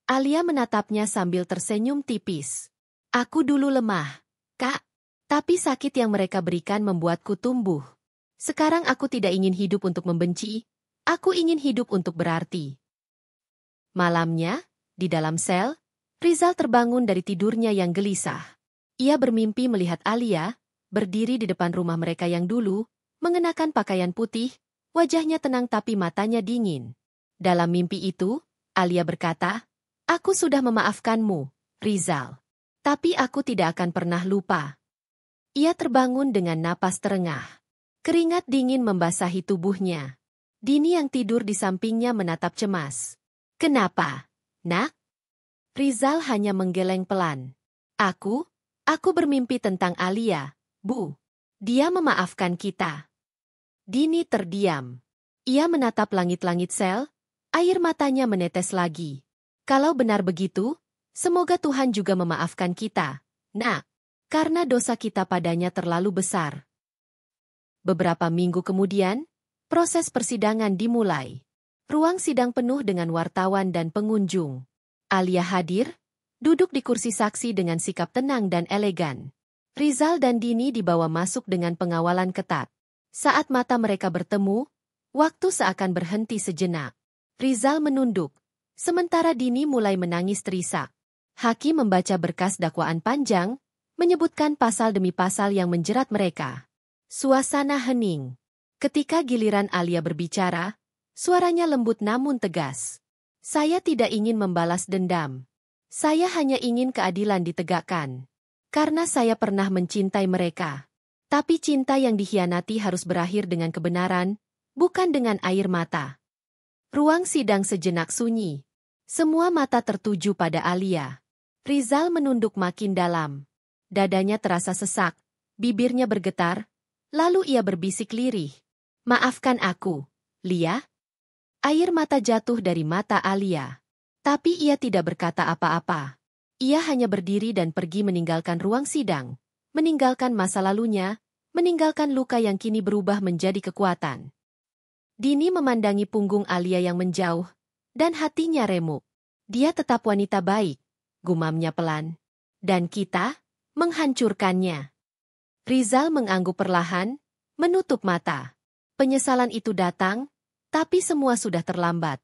Speaker 1: Alia menatapnya sambil tersenyum tipis. Aku dulu lemah, Kak. Tapi sakit yang mereka berikan membuatku tumbuh. Sekarang aku tidak ingin hidup untuk membenci. Aku ingin hidup untuk berarti. Malamnya, di dalam sel, Rizal terbangun dari tidurnya yang gelisah. Ia bermimpi melihat Alia, berdiri di depan rumah mereka yang dulu, mengenakan pakaian putih, wajahnya tenang tapi matanya dingin. Dalam mimpi itu, Alia berkata, aku sudah memaafkanmu, Rizal. Tapi aku tidak akan pernah lupa. Ia terbangun dengan napas terengah. Keringat dingin membasahi tubuhnya. Dini yang tidur di sampingnya menatap cemas. Kenapa, Nak? Rizal hanya menggeleng pelan. Aku bermimpi tentang Alia. Bu, dia memaafkan kita. Dini terdiam. Ia menatap langit-langit sel, air matanya menetes lagi. Kalau benar begitu, semoga Tuhan juga memaafkan kita, Nak, karena dosa kita padanya terlalu besar. Beberapa minggu kemudian, proses persidangan dimulai. Ruang sidang penuh dengan wartawan dan pengunjung. Alia hadir, duduk di kursi saksi dengan sikap tenang dan elegan. Rizal dan Dini dibawa masuk dengan pengawalan ketat. Saat mata mereka bertemu, waktu seakan berhenti sejenak. Rizal menunduk, sementara Dini mulai menangis terisak. Hakim membaca berkas dakwaan panjang, menyebutkan pasal demi pasal yang menjerat mereka. Suasana hening. Ketika giliran Alia berbicara, suaranya lembut namun tegas. Saya tidak ingin membalas dendam. Saya hanya ingin keadilan ditegakkan. Karena saya pernah mencintai mereka. Tapi cinta yang dikhianati harus berakhir dengan kebenaran, bukan dengan air mata. Ruang sidang sejenak sunyi. Semua mata tertuju pada Alia. Rizal menunduk makin dalam. Dadanya terasa sesak, bibirnya bergetar, lalu ia berbisik lirih. Maafkan aku, Lia. Air mata jatuh dari mata Alia. Tapi ia tidak berkata apa-apa. Ia hanya berdiri dan pergi meninggalkan ruang sidang, meninggalkan masa lalunya, meninggalkan luka yang kini berubah menjadi kekuatan. Dini memandangi punggung Alia yang menjauh, dan hatinya remuk. Dia tetap wanita baik, gumamnya pelan. Dan kita menghancurkannya. Rizal mengangguk perlahan, menutup mata. Penyesalan itu datang, tapi semua sudah terlambat.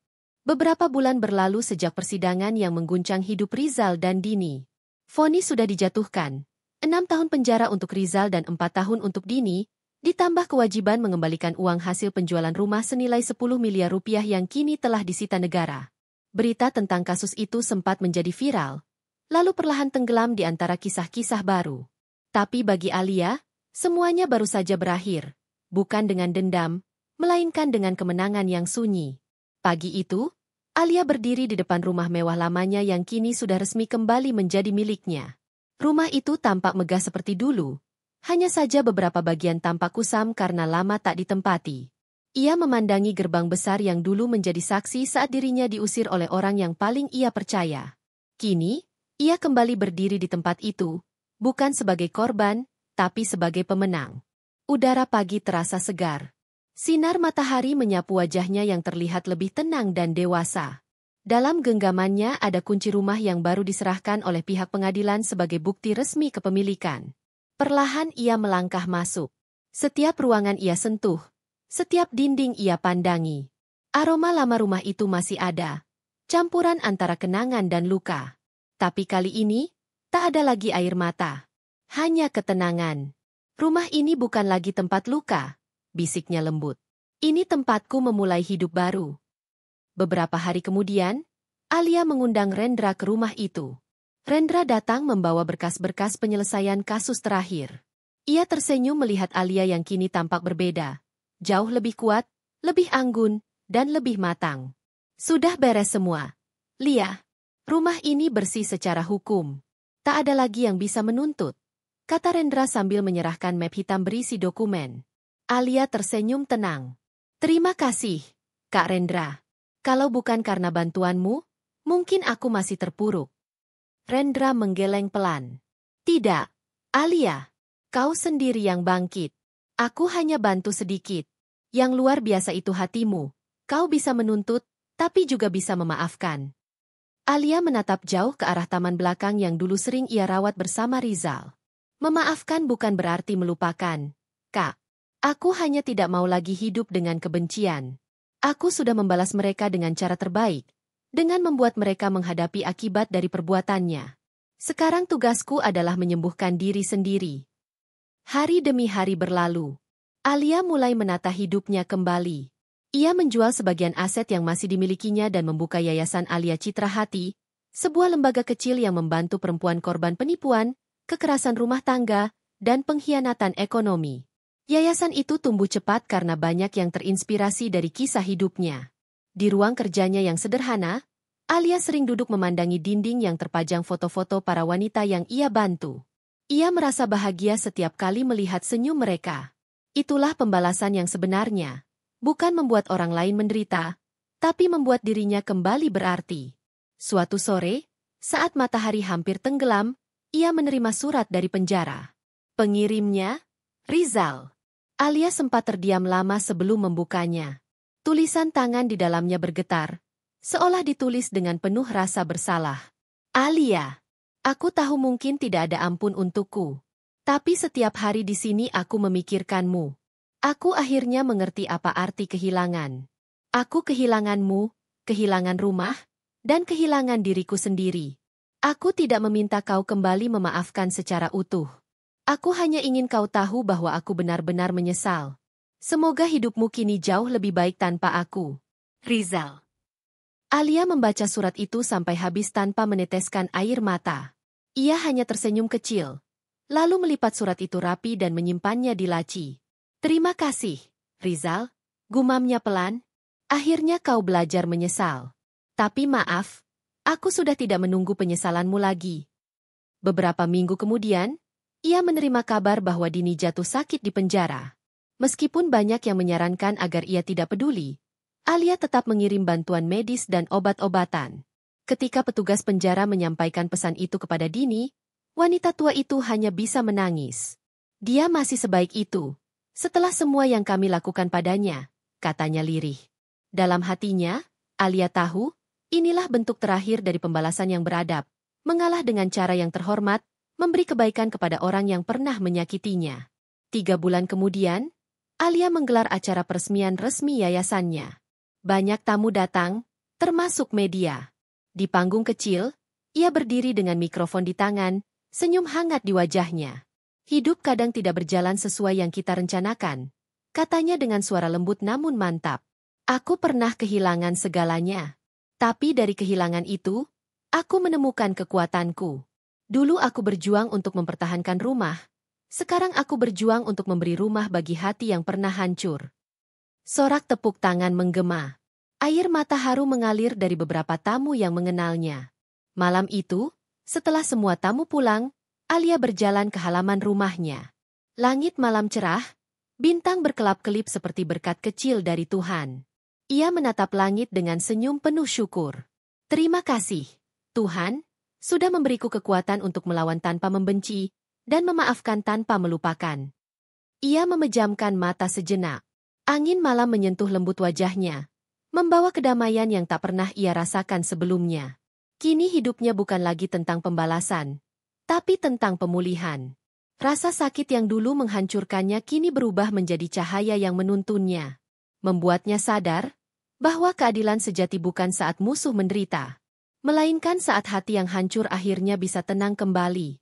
Speaker 1: Beberapa bulan berlalu sejak persidangan yang mengguncang hidup Rizal dan Dini. Vonis sudah dijatuhkan. 6 tahun penjara untuk Rizal dan 4 tahun untuk Dini, ditambah kewajiban mengembalikan uang hasil penjualan rumah senilai 10 miliar rupiah yang kini telah disita negara. Berita tentang kasus itu sempat menjadi viral, lalu perlahan tenggelam di antara kisah-kisah baru. Tapi bagi Alia, semuanya baru saja berakhir, bukan dengan dendam, melainkan dengan kemenangan yang sunyi. Pagi itu, Alia berdiri di depan rumah mewah lamanya yang kini sudah resmi kembali menjadi miliknya. Rumah itu tampak megah seperti dulu, hanya saja beberapa bagian tampak kusam karena lama tak ditempati. Ia memandangi gerbang besar yang dulu menjadi saksi saat dirinya diusir oleh orang yang paling ia percaya. Kini, ia kembali berdiri di tempat itu, bukan sebagai korban, tapi sebagai pemenang. Udara pagi terasa segar. Sinar matahari menyapu wajahnya yang terlihat lebih tenang dan dewasa. Dalam genggamannya ada kunci rumah yang baru diserahkan oleh pihak pengadilan sebagai bukti resmi kepemilikan. Perlahan ia melangkah masuk. Setiap ruangan ia sentuh, setiap dinding ia pandangi. Aroma lama rumah itu masih ada, campuran antara kenangan dan luka. Tapi kali ini, tak ada lagi air mata. Hanya ketenangan. Rumah ini bukan lagi tempat luka, bisiknya lembut. Ini tempatku memulai hidup baru. Beberapa hari kemudian, Alia mengundang Rendra ke rumah itu. Rendra datang membawa berkas-berkas penyelesaian kasus terakhir. Ia tersenyum melihat Alia yang kini tampak berbeda. Jauh lebih kuat, lebih anggun, dan lebih matang. Sudah beres semua. Lia, rumah ini bersih secara hukum. Tak ada lagi yang bisa menuntut, kata Rendra sambil menyerahkan map hitam berisi dokumen. Alia tersenyum tenang. Terima kasih, Kak Rendra. Kalau bukan karena bantuanmu, mungkin aku masih terpuruk. Rendra menggeleng pelan. Tidak, Alia. Kau sendiri yang bangkit. Aku hanya bantu sedikit. Yang luar biasa itu hatimu. Kau bisa menuntut, tapi juga bisa memaafkan. Alia menatap jauh ke arah taman belakang yang dulu sering ia rawat bersama Rizal. Memaafkan bukan berarti melupakan, Kak. Aku hanya tidak mau lagi hidup dengan kebencian. Aku sudah membalas mereka dengan cara terbaik, dengan membuat mereka menghadapi akibat dari perbuatannya. Sekarang tugasku adalah menyembuhkan diri sendiri. Hari demi hari berlalu. Alia mulai menata hidupnya kembali. Ia menjual sebagian aset yang masih dimilikinya dan membuka Yayasan Alia Citra Hati, sebuah lembaga kecil yang membantu perempuan korban penipuan, kekerasan rumah tangga, dan pengkhianatan ekonomi. Yayasan itu tumbuh cepat karena banyak yang terinspirasi dari kisah hidupnya. Di ruang kerjanya yang sederhana, Alia sering duduk memandangi dinding yang terpajang foto-foto para wanita yang ia bantu. Ia merasa bahagia setiap kali melihat senyum mereka. Itulah pembalasan yang sebenarnya. Bukan membuat orang lain menderita, tapi membuat dirinya kembali berarti. Suatu sore, saat matahari hampir tenggelam, ia menerima surat dari penjara. Pengirimnya, Rizal. Alia sempat terdiam lama sebelum membukanya. Tulisan tangan di dalamnya bergetar, seolah ditulis dengan penuh rasa bersalah. Alia, Aku tahu mungkin tidak ada ampun untukku. Tapi setiap hari di sini aku memikirkanmu. Aku akhirnya mengerti apa arti kehilangan. Aku kehilanganmu, kehilangan rumah, dan kehilangan diriku sendiri. Aku tidak meminta kau kembali memaafkan secara utuh. Aku hanya ingin kau tahu bahwa aku benar-benar menyesal. Semoga hidupmu kini jauh lebih baik tanpa aku. Rizal. Alia membaca surat itu sampai habis tanpa meneteskan air mata. Ia hanya tersenyum kecil, lalu melipat surat itu rapi dan menyimpannya di laci. Terima kasih, Rizal, gumamnya pelan. Akhirnya kau belajar menyesal. Tapi maaf, aku sudah tidak menunggu penyesalanmu lagi. Beberapa minggu kemudian, ia menerima kabar bahwa Dini jatuh sakit di penjara. Meskipun banyak yang menyarankan agar ia tidak peduli, Alia tetap mengirim bantuan medis dan obat-obatan. Ketika petugas penjara menyampaikan pesan itu kepada Dini, wanita tua itu hanya bisa menangis. Dia masih sebaik itu. Setelah semua yang kami lakukan padanya, katanya lirih. Dalam hatinya, Alia tahu, inilah bentuk terakhir dari pembalasan yang beradab, mengalah dengan cara yang terhormat, memberi kebaikan kepada orang yang pernah menyakitinya. 3 bulan kemudian, Alia menggelar acara peresmian resmi yayasannya. Banyak tamu datang, termasuk media. Di panggung kecil, ia berdiri dengan mikrofon di tangan, senyum hangat di wajahnya. Hidup kadang tidak berjalan sesuai yang kita rencanakan, katanya dengan suara lembut namun mantap. Aku pernah kehilangan segalanya. Tapi dari kehilangan itu, aku menemukan kekuatanku. Dulu aku berjuang untuk mempertahankan rumah. Sekarang aku berjuang untuk memberi rumah bagi hati yang pernah hancur. Sorak tepuk tangan menggema. Air mata haru mengalir dari beberapa tamu yang mengenalnya. Malam itu, setelah semua tamu pulang, Alia berjalan ke halaman rumahnya. Langit malam cerah, bintang berkelap-kelip seperti berkat kecil dari Tuhan. Ia menatap langit dengan senyum penuh syukur. Terima kasih, Tuhan, sudah memberiku kekuatan untuk melawan tanpa membenci, dan memaafkan tanpa melupakan. Ia memejamkan mata sejenak. Angin malam menyentuh lembut wajahnya, membawa kedamaian yang tak pernah ia rasakan sebelumnya. Kini hidupnya bukan lagi tentang pembalasan, tapi tentang pemulihan. Rasa sakit yang dulu menghancurkannya kini berubah menjadi cahaya yang menuntunnya. Membuatnya sadar bahwa keadilan sejati bukan saat musuh menderita, melainkan saat hati yang hancur akhirnya bisa tenang kembali.